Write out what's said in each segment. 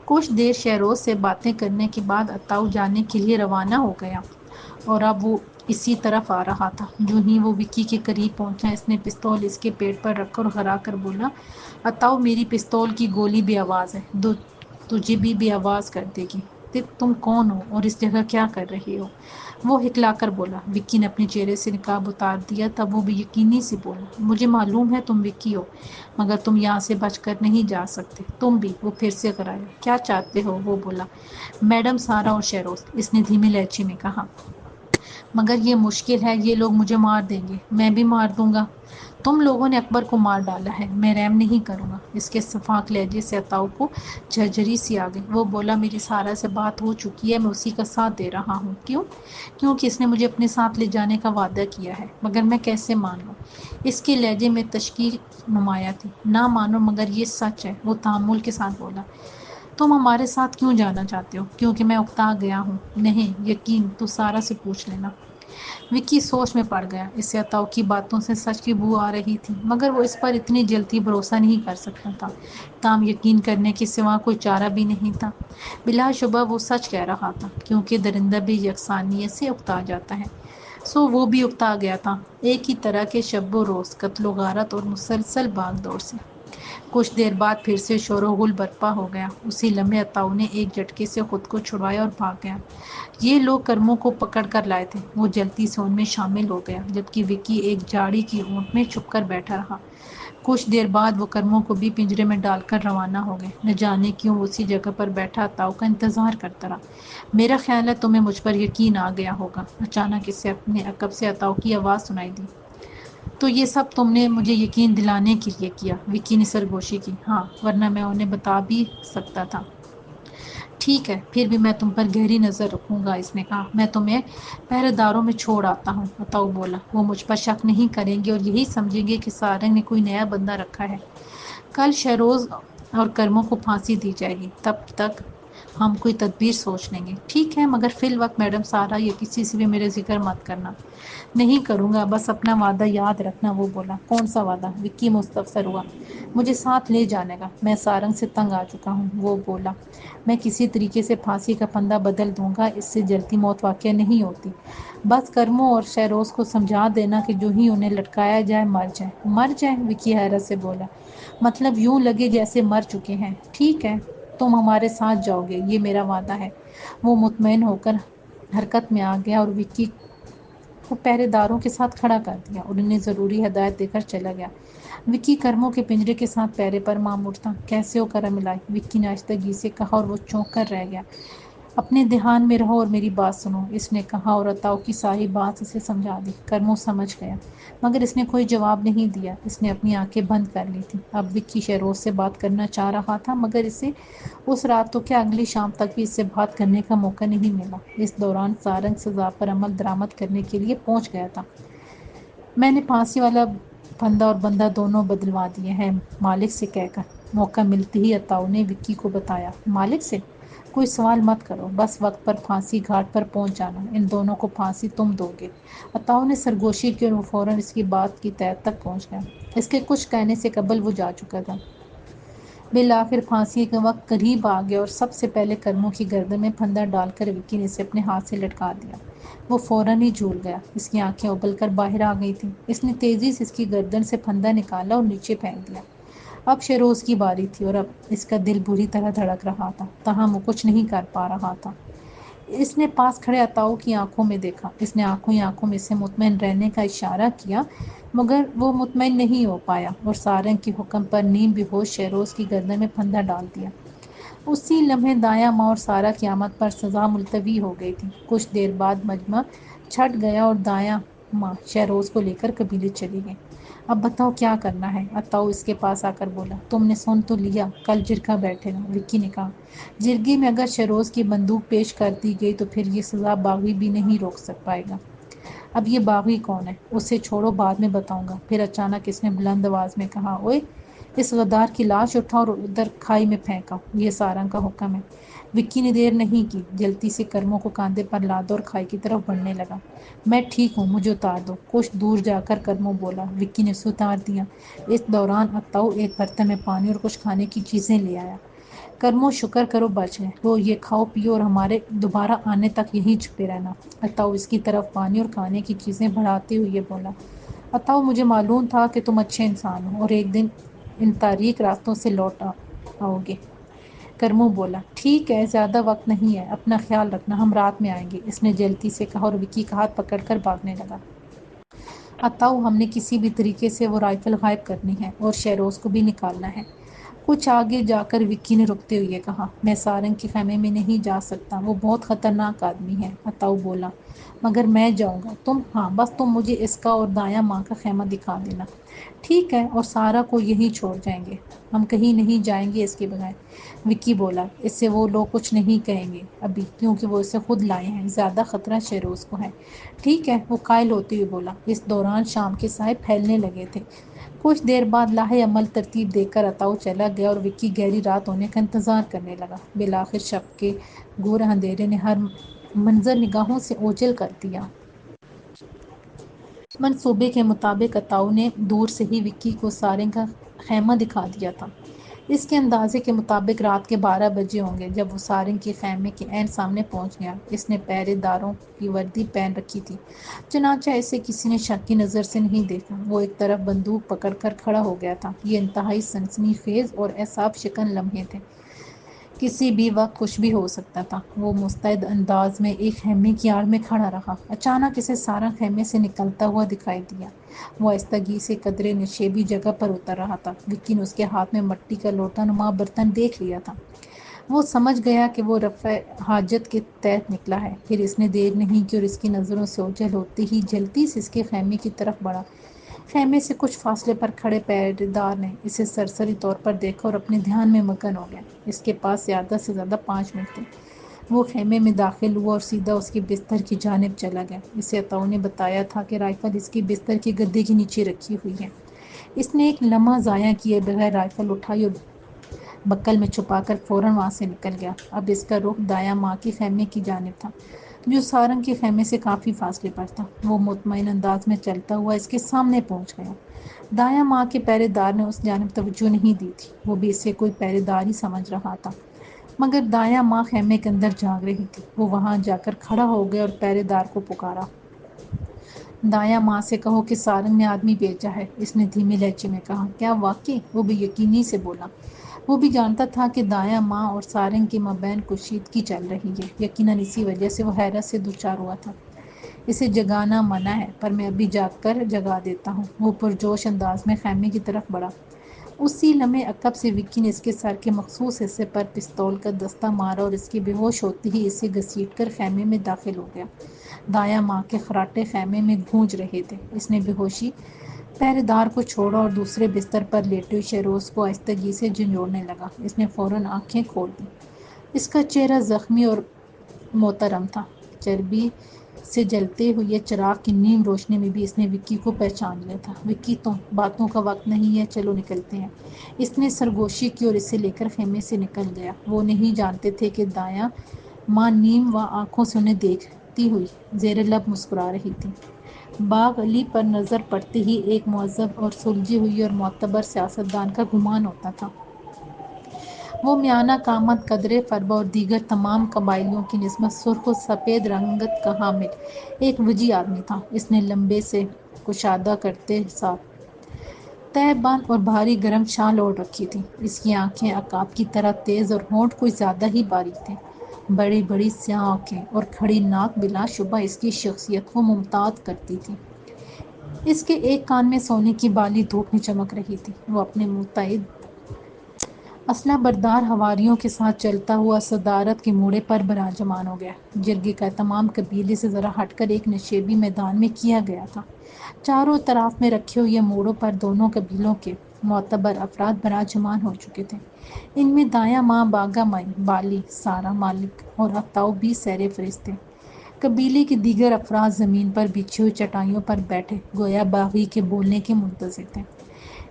کچھ دیر شہروز سے باتیں کرنے کے بعد اتاؤ جانے کے لیے روانہ ہو گیا اور اب وہ اسی طرف آ رہا تھا۔ جو ہی وہ وکی کے قریب پہنچا، اس نے پستول اس کے پیٹ پر رکھ کر ہرا کر بولا، اتاؤ میری پستول کی گولی بے آواز ہے، تجھے بھی بے آواز کر دے گی۔ تم کون ہو اور اس جگہ کیا کر رہے ہو؟ وہ ہکلا کر بولا۔ وکی نے اپنے چہرے سے نقاب اتار دیا، تب وہ بھی یقینی سے بولا، مجھے معلوم ہے تم وکی ہو، مگر تم یہاں سے بچ کر نہیں جا سکتے، تم بھی۔ وہ پھر سے کرایا، کیا چاہتے ہو؟ وہ بولا، میڈم سارا اور شہروز، اس نے دھیمے لہجے میں کہا۔ مگر یہ مشکل ہے، یہ لوگ مجھے مار دیں گے۔ میں بھی مار دوں گا۔ تم لوگوں نے اکبر کو مار ڈالا ہے، میں رحم نہیں کروں گا۔ اس کے شفاف لہجے سے اتاؤ کو جھرجھری سی آ گئی۔ وہ بولا، میری سارا سے بات ہو چکی ہے، میں اسی کا ساتھ دے رہا ہوں۔ کیوں؟ کیونکہ اس نے مجھے اپنے ساتھ لے جانے کا وعدہ کیا ہے۔ مگر میں کیسے مان لوں؟ اس کے لہجے میں تشکیل نمایاں تھی۔ نہ مانو مگر یہ سچ ہے، وہ تحمل کے ساتھ بولا۔ تم ہمارے ساتھ کیوں جانا چاہتے ہو؟ کیونکہ میں اکتا گیا ہوں۔ نہیں، یقین تو سارا سے پوچھ لینا۔ وکی سوچ میں پڑ گیا۔ اسے اتاؤ کی باتوں سے سچ کی بو آ رہی تھی، مگر وہ اس پر اتنی جلدی بھروسہ نہیں کر سکتا تھا۔ تاہم یقین کرنے کے سوا کوئی چارہ بھی نہیں تھا۔ بلا شبہ وہ سچ کہہ رہا تھا، کیونکہ درندہ بھی یکسانیت سے اکتا جاتا ہے، سو وہ بھی اکتا گیا تھا، ایک ہی طرح کے شب و روز، قتل و غارت اور مسلسل بھاگ دوڑ سے۔ کچھ دیر بعد پھر سے شور و غل برپا ہو گیا۔ اسی لمحے اتاؤ نے ایک جھٹکے سے خود کو چھڑوایا اور بھاگ گیا۔ یہ لوگ کرموں کو پکڑ کر لائے تھے۔ وہ جلدی سے ان میں شامل ہو گیا، جبکہ وکی ایک جھاڑی کی اونٹ میں چھپ کر بیٹھا رہا۔ کچھ دیر بعد وہ کرموں کو بھی پنجرے میں ڈال کر روانہ ہو گئے۔ نہ جانے کیوں وہ اسی جگہ پر بیٹھا اتاؤ کا انتظار کرتا رہا۔ میرا خیال ہے تمہیں مجھ پر یقین آ گیا ہوگا۔ اچانک اسے اپنے عقب سے اتاؤ کی آواز سنائی دی۔ تو یہ سب تم نے مجھے یقین دلانے کے لیے کیا؟ وکی نے سرگوشی کی۔ ہاں، ورنہ میں انہیں بتا بھی سکتا تھا۔ ٹھیک ہے، پھر بھی میں تم پر گہری نظر رکھوں گا، اس نے کہا۔ میں تمہیں پہرے داروں میں چھوڑ آتا ہوں، اتاؤ بولا۔ وہ مجھ پر شک نہیں کریں گے اور یہی سمجھیں گے کہ سارنگ نے کوئی نیا بندہ رکھا ہے۔ کل شہروز اور کرموں کو پھانسی دی جائے گی، تب تک ہم کوئی تدبیر سوچ لیں گے۔ ٹھیک ہے، مگر فی الوقت میڈم سارا یا کسی سے بھی میرے ذکر مت کرنا۔ نہیں کروں گا، بس اپنا وعدہ یاد رکھنا، وہ بولا۔ کون سا وعدہ؟ وکی مستفسر ہوا۔ مجھے ساتھ لے جانے کا۔ میں سارنگ سے تنگ آ چکا ہوں، وہ بولا۔ میں کسی طریقے سے پھانسی کا پھندا بدل دوں گا، اس سے جلتی موت واقع نہیں ہوتی۔ بس کرموں اور شہروز کو سمجھا دینا کہ جو ہی انہیں لٹکایا جائے مر جائیں۔ مر جائیں؟ وکی حیرت سے بولا۔ مطلب یوں لگے جیسے مر چکے ہیں۔ ٹھیک ہے، تم ہمارے ساتھ جاؤ گے، یہ میرا وعدہ ہے۔ وہ مطمئن ہو کر حرکت میں آ گیا اور وکی کو پہرے داروں کے ساتھ کھڑا کر دیا اور انہیں ضروری ہدایت دے کر چلا گیا۔ وکی کرموں کے پنجرے کے ساتھ پہرے پر مامور تھا۔ کیسے ہو کرم الہی؟ وکی نے آہستگی سے کہا اور وہ چونک کر رہ گیا۔ اپنے دھیان میں رہو اور میری بات سنو، اس نے کہا اور اتاؤ کی ساری بات اسے سمجھا دی۔ کرموں سمجھ گیا، مگر اس نے کوئی جواب نہیں دیا۔ اس نے اپنی آنکھیں بند کر لی تھیں۔ اب وکی شہروز سے بات کرنا چاہ رہا تھا، مگر اسے اس رات تو کیا اگلی شام تک بھی اس سے بات کرنے کا موقع نہیں ملا۔ اس دوران سارنگ سزا پر عمل درآمد کرنے کے لیے پہنچ گیا تھا۔ میں نے پھانسی والا پھندا اور بندہ دونوں بدلوا دیے ہیں، مالک سے کہہ کر، موقع ملتے ہی اتاؤ نے وکی کو بتایا۔ مالک سے؟ کوئی سوال مت کرو، بس وقت پر پھانسی گھاٹ پر پہنچ جانا، ان دونوں کو پھانسی تم دو گے۔ اتاؤ نے سرگوشی کی اور وہ فوراً اس کی بات کی تہہ تک پہنچ گیا۔ اس کے کچھ کہنے سے قبل وہ جا چکا تھا۔ بالآخر پھانسی کا وقت قریب آ گیا اور سب سے پہلے کرموں کی گردن میں پھندا ڈال کر وکی نے اسے اپنے ہاتھ سے لٹکا دیا۔ وہ فوراً ہی جھول گیا، اس کی آنکھیں اگل کر باہر آ گئی تھیں۔ اس نے تیزی سے اس کی گردن سے پھندا نکالا اور نیچے پھینک دیا۔ اب شہروز کی باری تھی اور اب اس کا دل بری طرح دھڑک رہا تھا، تاہم وہ کچھ نہیں کر پا رہا تھا۔ اس نے پاس کھڑے اتاؤ کی آنکھوں میں دیکھا۔ اس نے آنکھوں ہی آنکھوں میں اسے مطمئن رہنے کا اشارہ کیا، مگر وہ مطمئن نہیں ہو پایا اور سارنگ کے حکم پر نیم بے ہوش شہروز کی گردن میں پھندا ڈال دیا۔ اسی لمحے دایاں ماں اور سارا قیامت پر سزا ملتوی ہو گئی تھی۔ کچھ دیر بعد مجمع چھٹ گیا اور دایاں ماں شہروز کو لے کر قبیلے چلی گئی۔ اب بتاؤ کیا کرنا ہے؟ اتاؤ اس کے پاس آ کر بولا۔ تم نے سن تو لیا، کل جرگہ بیٹھے گا، وکی نے کہا۔ جرگے میں اگر شہروز کی بندوق پیش کر دی گئی تو پھر یہ سزا باغی بھی نہیں روک پائے گا۔ اب یہ باغی کون ہے؟ اسے چھوڑو، بعد میں بتاؤں گا۔ پھر اچانک اس نے بلند آواز میں کہا، اوئے، اس غدار کی لاش اٹھاؤ اور ادھر کھائی میں پھینکاؤ، یہ سارنگ کا حکم ہے۔ وکی نے دیر نہیں کی، جلدی سے کرموں کو کاندھے پر لادا اور کھائی کی طرف بڑھنے لگا۔ میں ٹھیک ہوں، مجھے اتار دو، کچھ دور جا کر کرموں بولا۔ وکی نے اسے اتار دیا۔ اس دوران اتاؤ ایک برتن میں پانی اور کچھ کھانے کی چیزیں لے آیا۔ کرمو شکر کرو بچ گئے، وہ یہ کھاؤ پیو اور ہمارے دوبارہ آنے تک یہیں چھپے رہنا۔ عطاؤ اس کی طرف پانی اور کھانے کی چیزیں بڑھاتے ہوئے بولا، عطاؤ مجھے معلوم تھا کہ تم اچھے انسان ہو اور ایک دن ان تاریک راستوں سے لوٹ آؤ گے۔ کرمو بولا، ٹھیک ہے، زیادہ وقت نہیں ہے، اپنا خیال رکھنا، ہم رات میں آئیں گے، اس نے جلدی سے کہا اور وکی کا ہاتھ پکڑ کر بھاگنے لگا۔ عطاؤ ہم نے کسی بھی طریقے سے وہ رائفل غائب کرنی ہے اور شہروز کو بھی نکالنا ہے۔ کچھ آگے جا کر وکی نے رکتے ہوئے کہا، میں سارنگ کے خیمے میں نہیں جا سکتا، وہ بہت خطرناک آدمی ہے۔ عطاؤ بولا، مگر میں جاؤں گا، تم؟ ہاں، بس تم مجھے اس کا اور دایاں ماں کا خیمہ دکھا دینا۔ ٹھیک ہے، اور سارا کو یہیں چھوڑ جائیں گے، ہم کہیں نہیں جائیں گے اس کے بغیر۔ وکی بولا، اس سے وہ لوگ کچھ نہیں کہیں گے ابھی، کیونکہ وہ اسے خود لائے ہیں، زیادہ خطرہ شہروز کو ہے۔ ٹھیک ہے، وہ قائل ہوتے ہوئے بولا۔ اس دوران شام کے سائے پھیلنے لگے تھے۔ کچھ دیر بعد لاہے عمل ترتیب دے کر عطاؤ چلا گیا اور وکی گہری رات ہونے کا انتظار کرنے لگا۔ بالآخر شب کے گہرے اندھیرے نے ہر منظر نگاہوں سے اوجھل کر دیا۔ منصوبے کے مطابق عطاؤ نے دور سے ہی وکی کو سارنگ کا خیمہ دکھا دیا تھا۔ اس کے اندازے کے مطابق رات کے 12 بجے ہوں گے جب وہ سارنگ کے خیمے کے عین سامنے پہنچ گیا۔ اس نے پہرے داروں کی وردی پہن رکھی تھی، چنانچہ اسے کسی نے شک کی نظر سے نہیں دیکھا۔ وہ ایک طرف بندوق پکڑ کر کھڑا ہو گیا تھا۔ یہ انتہائی سنسنی خیز اور اعصاب شکن لمحے تھے، کسی بھی وقت کچھ بھی ہو سکتا تھا۔ وہ مستعد انداز میں ایک خیمے کی آڑ میں کھڑا رہا۔ اچانک اسے سارنگ خیمے سے نکلتا ہوا دکھائی دیا۔ وہ آہستگی سے قدرے نشیبی جگہ پر اتر رہا تھا۔ وکی نے اس کے ہاتھ میں مٹی کا لوٹا نما برتن دیکھ لیا تھا۔ وہ سمجھ گیا کہ وہ رفع حاجت کے تحت نکلا ہے۔ پھر اس نے دیر نہیں کی اور اس کی نظروں سے اوجھل ہوتے ہی جلدی سے اس کے خیمے کی طرف بڑھا۔ خیمے سے کچھ فاصلے پر کھڑے پہرے دار نے اسے سرسری طور پر دیکھا اور اپنے دھیان میں مگن ہو گیا۔ اس کے پاس زیادہ سے زیادہ 5 منٹ تھے۔ وہ خیمے میں داخل ہوا اور سیدھا اس کے بستر کی جانب چلا گیا۔ اسے عطاؤ نے بتایا تھا کہ رائفل اس کے بستر کے گدے کے نیچے رکھی ہوئی ہے۔ اس نے ایک لمحہ ضائع کیے بغیر رائفل اٹھائی اور بکل میں چھپا کر فوراً وہاں سے نکل گیا۔ اب اس کا رخ دایاں ماں کے خیمے کی جانب تھا، جو سارنگ کے خیمے سے کافی فاصلے پر تھا۔ وہ مطمئن انداز میں چلتا ہوا اس کے سامنے پہنچ گیا۔ دایاں ماں کے پہرے دار نے اس جانب توجہ نہیں دی تھی، وہ بھی اسے کوئی پہرے دار ہی سمجھ رہا تھا، مگر دایاں ماں خیمے کے اندر جاگ رہی تھی۔ وہ وہاں جا کر کھڑا ہو گیا اور پہرے دار کو پکارا، دایاں ماں سے کہو کہ سارنگ نے آدمی بھیجا ہے، اس نے دھیمی لہجے میں کہا۔ کیا واقعی؟ وہ بے یقینی سے بولا۔ وہ بھی جانتا تھا کہ دایاں ماں اور سارنگ کے مابین کشیدگی چل رہی ہے، یقیناً اسی وجہ سے وہ حیرت سے دوچار ہوا تھا۔ اسے جگانا منع ہے، پر میں ابھی جا کر جگا دیتا ہوں۔ وہ پرجوش انداز میں خیمے کی طرف بڑھا۔ اسی لمحے عقب سے وکی نے اس کے سر کے مخصوص حصے پر پستول کا دستہ مارا اور اس کے بے ہوش ہوتے ہی اسے گھسیٹ کر خیمے میں داخل ہو گیا۔ دایاں ماں کے خراٹے خیمے میں گونج رہے تھے۔ اس نے بے ہوشی پہرے دار کو چھوڑا اور دوسرے بستر پر لیٹے ہوئے شہروز کو آہستگی سے جھنجھوڑنے لگا۔ اس نے فوراً آنکھیں کھول دیں۔ اس کا چہرہ زخمی اور محترم تھا۔ چربی سے جلتے ہوئے چراغ کی نیم روشنی میں بھی اس نے وکی کو پہچان لیا تھا۔ وکی، تم؟ باتوں کا وقت نہیں ہے، چلو نکلتے ہیں۔ اس نے سرگوشی کی اور اسے لے کر خیمے سے نکل گیا۔ وہ نہیں جانتے تھے کہ دایاں ماں نیم آنکھوں سے انہیں دیکھتی ہوئی زیر لب مسکرا رہی تھی۔ باغ علی پر نظر پڑتے ہی ایک مہذب اور سلجھی ہوئی اور معتبر سیاستدان کا گمان ہوتا تھا۔ وہ میانہ قامت، قدرے فربہ اور دیگر تمام قبائلیوں کی نسبت سرخ و سفید رنگت کا حامل ایک وجیح آدمی تھا۔ اس نے لمبے سے کشادہ کرتے ساتھ تہہ بند اور بھاری گرم شال اوڑھ رکھی تھی۔ اس کی آنکھیں عقاب کی طرح تیز اور ہونٹ کچھ زیادہ ہی باریک تھے۔ بڑی بڑی سیاہ آنکھیں اور کھڑی ناک بلا شبہ اس کی شخصیت کو ممتاز کرتی تھی۔ اس کے ایک کان میں سونے کی بالی دھوپ میں چمک رہی تھی۔ وہ اپنے متعدد اسلحہ بردار حواریوں کے ساتھ چلتا ہوا صدارت کے موڑے پر براجمان ہو گیا۔ جرگے کا اہتمام قبیلے سے ذرا ہٹ کر ایک نشیبی میدان میں کیا گیا تھا۔ چاروں طرف میں رکھے ہوئے موڑوں پر دونوں قبیلوں کے معتبر افراد براجمان ہو چکے تھے۔ ان میں دایاں ماں باگا مائی، بالی، سارا، مالک اور عطاؤ بھی سیر فہرست تھے۔ قبیلے کے دیگر افراد زمین پر بچھی ہوئی چٹائیوں پر بیٹھے گویا باغی کے بولنے کے منتظر تھے۔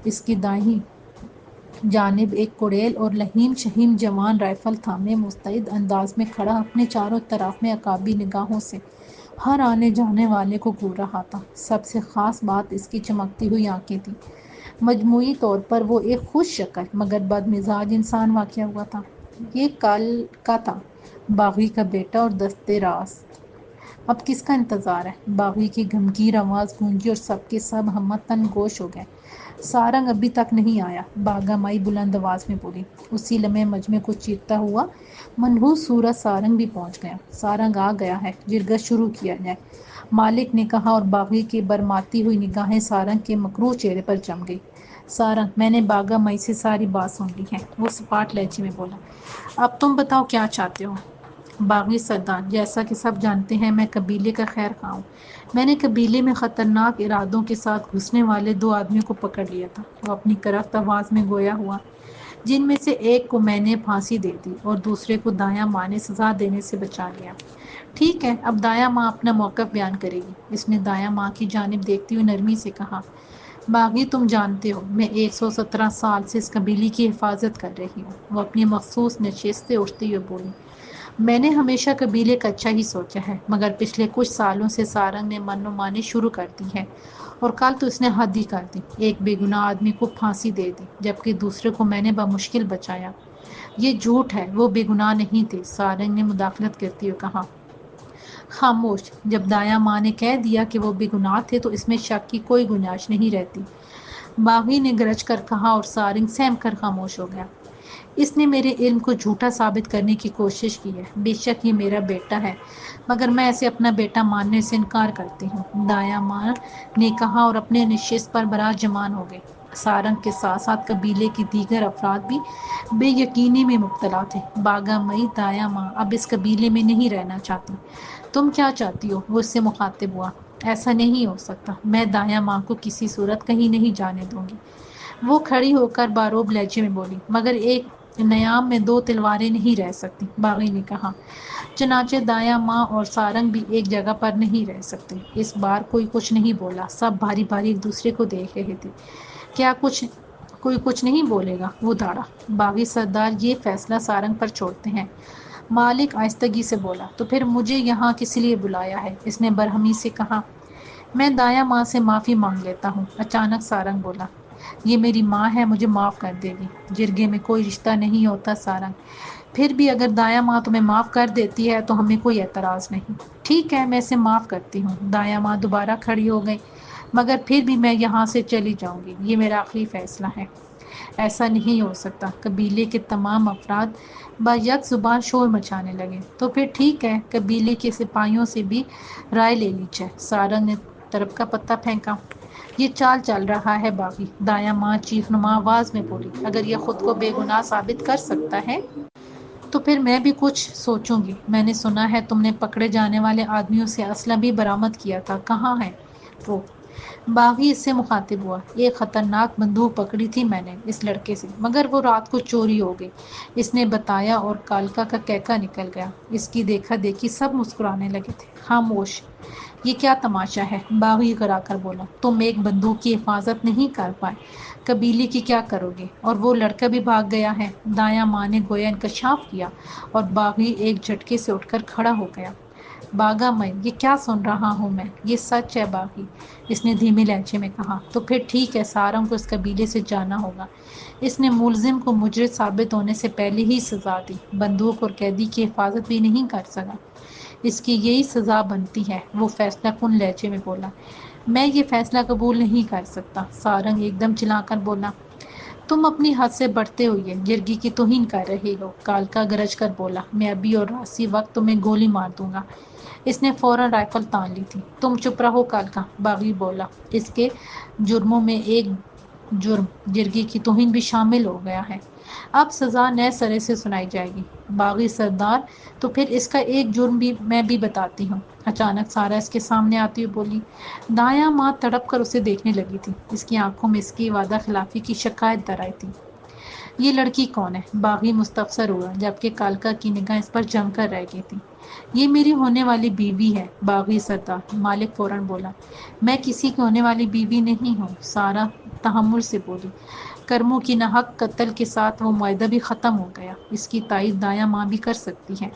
اس کی دائیں جانب ایک کڑیل اور لہیم شہیم جوان رائفل تھامے مستعد انداز میں کھڑا اپنے چاروں طرف میں عقابی نگاہوں سے ہر آنے جانے والے کو گھور رہا تھا۔ سب سے خاص بات اس کی چمکتی ہوئی آنکھیں تھیں۔ مجموعی طور پر وہ ایک خوش شکل مگر بد مزاج انسان واقع ہوا تھا۔ یہ کال کا تھا، باغی کا بیٹا اور دستے راست۔ اب کس کا انتظار ہے؟ باغی کی گھمگیر آواز گونجی اور سب کے سب ہمتن گوش ہو گئے۔ سارنگ ابھی تک نہیں آیا، باگا مائی بلند آواز میں بولی۔ اسی لمحے مجمع کو چیرتا ہوا منحوس صورت سارنگ بھی پہنچ گیا۔ سارنگ آ گیا ہے، جرگہ شروع کیا جائے، مالک نے کہا، اور باغی کی برماتی ہوئی نگاہیں سارنگ کے مکروہ چہرے پر جم گئی۔ سارنگ، میں نے باگا مائی سے ساری بات سن لی ہے، وہ سپاٹ لہجے میں بولا۔ اب تم بتاؤ کیا چاہتے ہو؟ باغی سردار، جیسا کہ سب جانتے ہیں میں قبیلے کا خیر خواہ ہوں۔ میں نے قبیلے میں خطرناک ارادوں کے ساتھ گھسنے والے 2 آدمیوں کو پکڑ لیا تھا۔ وہ اپنی کرخت آواز میں گویا ہوا، جن میں سے ایک کو میں نے پھانسی دے دی اور دوسرے کو دایاں ماں نے سزا دینے سے بچا لیا۔ ٹھیک ہے، اب دایاں ماں اپنا موقف بیان کرے گی۔ اس نے دایاں ماں کی جانب دیکھتی ہوئی نرمی سے کہا، باغی تم جانتے ہو میں 117 سال سے اس قبیلے کی حفاظت کر رہی ہوں۔ وہ اپنی مخصوص نشست سے اٹھتے ہوئے بولی، میں نے ہمیشہ قبیلے کا اچھا ہی سوچا ہے، مگر پچھلے کچھ سالوں سے سارنگ نے من مانی شروع کر دی ہے، اور کل تو اس نے حد ہی کر دی، ایک بے گناہ آدمی کو پھانسی دے دی، جبکہ دوسرے کو میں نے بمشکل بچایا۔ یہ جھوٹ ہے، وہ بے گناہ نہیں تھے، سارنگ نے مداخلت کرتے ہوئے کہا۔ خاموش، جب دایاں ماں نے کہہ دیا کہ وہ بے گناہ تھے تو اس میں شک کی کوئی گنجائش نہیں رہتی، باغی نے گرج کر کہا، اور سارنگ سہم کر خاموش ہو گیا۔ اس نے میرے علم کو جھوٹا ثابت کرنے کی کوشش کی ہے، بے شک یہ میرا بیٹا ہے، مگر میں اسے اپنا بیٹا ماننے سے انکار کرتی ہوں، دایاں ماں نے کہا، اور اپنے نشست پر براجمان ہو گئی۔ سارنگ کے ساتھ ساتھ قبیلے کے دیگر افراد بھی بے یقینی میں مبتلا تھے۔ باگا مئی، دایاں ماں اب اس قبیلے میں نہیں رہنا چاہتی، تم کیا چاہتی ہو؟ وہ اس سے مخاطب ہوا۔ ایسا نہیں ہو سکتا، میں دایاں ماں کو کسی صورت کہیں نہیں جانے دوں گی، وہ کھڑی ہو کر باروب لہجے میں بولی، مگر ایک نیام میں 2 تلواریں نہیں رہ سکتی، باغی نے کہا۔ چنانچہ دایاں ماں اور سارنگ بھی ایک جگہ پر نہیں رہ سکتے۔ اس بار کوئی کچھ نہیں بولا، سب بھاری بھاری ایک دوسرے کو دیکھ رہے تھے۔ کیا کوئی کچھ نہیں بولے گا؟ وہ دھاڑا۔ باغی سردار، یہ فیصلہ سارنگ پر چھوڑتے ہیں، مالک آہستگی سے بولا۔ تو پھر مجھے یہاں کس لیے بلایا ہے؟ اس نے برہمی سے کہا۔ میں دایاں ماں سے معافی مانگ لیتا ہوں، اچانک سارنگ بولا۔ یہ میری ماں ہے، مجھے معاف کر دے گی، جرگے میں کوئی رشتہ نہیں ہوتا سارنگ، پھر بھی اگر دایاں ماں تمہیں معاف کر دیتی ہے تو ہمیں کوئی اعتراض نہیں۔ ٹھیک ہے، میں اسے معاف کرتی ہوں۔ دایاں ماں دوبارہ کھڑی ہو گئی، مگر پھر بھی میں یہاں سے چلی جاؤں گی، یہ میرا آخری فیصلہ ہے۔ ایسا نہیں ہو سکتا، قبیلے کے تمام افراد با یک زبان شور مچانے لگے۔ تو پھر ٹھیک ہے، قبیلے کے سپاہیوں سے بھی رائے لے لیجیے، سارنگ نے طرف کا پتہ پھینکا۔ یہ چال چل رہا ہے باغی، دایاں ماں چیخ نما آواز میں بولی، اگر یہ خود کو بے گناہ ثابت کر سکتا ہے تو پھر میں بھی کچھ سوچوں گی۔ میں نے سنا ہے تم نے پکڑے جانے والے آدمیوں سے اسلحہ بھی برآمد کیا تھا، کہاں ہے وہ؟ باغی اس سے مخاطب ہوا۔ ایک خطرناک بندوق پکڑی تھی میں نے اس لڑکے سے، مگر وہ رات کو چوری ہو گئی، اس نے بتایا، اور کالکا کا کہکا نکل گیا۔ اس کی دیکھا دیکھی سب مسکرانے لگے تھے۔ خاموش، یہ کیا تماشا ہے؟ باغی گھر آ کر بولا، تم ایک بندوق کی حفاظت نہیں کر پائے، قبیلے کی کیا کرو گے؟ اور وہ لڑکا بھی بھاگ گیا ہے، دایاں ماں نے گویا انکشاف کیا، اور باغی ایک جھٹکے سے اٹھ کر کھڑا ہو گیا۔ باگا مئی، یہ کیا سن رہا ہوں میں؟ یہ سچ ہے باغی، اس نے دھیمے لہجے میں کہا۔ تو پھر ٹھیک ہے، سارنگ کو اس قبیلے سے جانا ہوگا، اس نے ملزم کو مجرم ثابت ہونے سے پہلے ہی سزا دی، بندوق اور قیدی کی حفاظت بھی نہیں کر سکا، اس کی یہی سزا بنتی ہے، وہ فیصلہ کن لہجے میں بولا۔ میں یہ فیصلہ قبول نہیں کر سکتا، سارنگ ایک دم چلا کر بولا۔ تم اپنی حد سے بڑھتے ہوئے جرگی کی توہین کر رہے ہو، کالکا گرج کر بولا، میں ابھی اور اسی وقت تمہیں گولی مار دوں گا، اس نے فوراً رائفل تان لی تھی۔ تم چپ رہو کالکا، باغی بولا، اس کے جرموں میں ایک جرم جرگی کی توہین بھی شامل ہو گیا ہے، اب سزا نئے سرے سے سنائی جائے گی۔ باغی سردار، تو پھر اس کا ایک جرم بھی میں بھی بتاتی ہوں، اچانک سارا اس کے سامنے آتی ہوئی بولی۔ دایاں ماں تڑپ کر اسے دیکھنے لگی تھی، اس کی آنکھوں میں اس کی وعدہ خلافی کی شکایت در آئی تھی۔ یہ لڑکی کون ہے؟ باغی مستفسر ہوا، جبکہ کالکا کی نگاہ اس پر جم کر رہ گئی تھی۔ یہ میری ہونے والی بیوی ہے باغی سردار، مالک فوراً بولا۔ میں کسی کی ہونے والی بیوی نہیں ہوں، سارا تحمل سے بولی، کرموں کی ناحق قتل کے ساتھ وہ معاہدہ بھی ختم ہو گیا، اس کی تائید دایاں ماں بھی کر سکتی ہے۔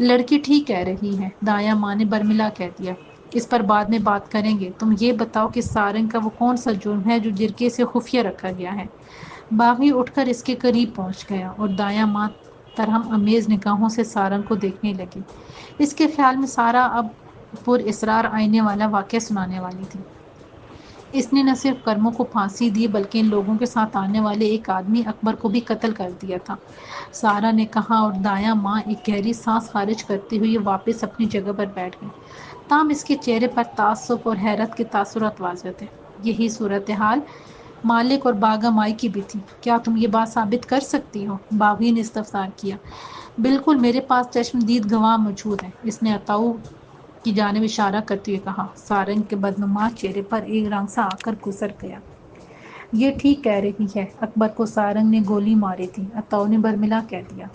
لڑکی ٹھیک کہہ رہی ہے، دایاں ماں نے برملا کہہ دیا، اس پر بعد میں بات کریں گے، تم یہ بتاؤ کہ سارنگ کا وہ کون سا جرم ہے جو جرگے سے خفیہ رکھا گیا ہے؟ باغی اٹھ کر اس کے قریب پہنچ گیا، اور دایاں ماں ترہم امیز نگاہوں سے سارنگ کو دیکھنے لگی۔ اس کے خیال میں سارا اب پر اسرار آئینے والا واقعہ سنانے والی تھی۔ اس نے نہ صرف کرموں کو پھانسی دی بلکہ ان لوگوں کے ساتھ آنے والے ایک آدمی اکبر کو بھی قتل کر دیا تھا، سارا نے کہا، اور دایاں ماں ایک گہری سانس خارج کرتے ہوئے واپس اپنی جگہ پر بیٹھ گئی، تاہم اس کے چہرے پر تعصب اور حیرت کے تاثرات واضح تھے۔ یہی صورتحال مالک اور باغا مائی کی بھی تھی۔ کیا تم یہ بات ثابت کر سکتی ہو؟ باغی نے استفسار کیا۔ بالکل، میرے پاس چشمدید گواہ موجود ہیں، اس نے اتاؤ کی جانب اشارہ کرتے ہوئے کہا۔ سارنگ کے بدنما چہرے پر ایک رنگ سا آ کر گزر گیا۔ یہ ٹھیک کہہ رہی ہے، اکبر کو سارنگ نے گولی ماری تھی، اتاؤ نے برملا کہہ دیا۔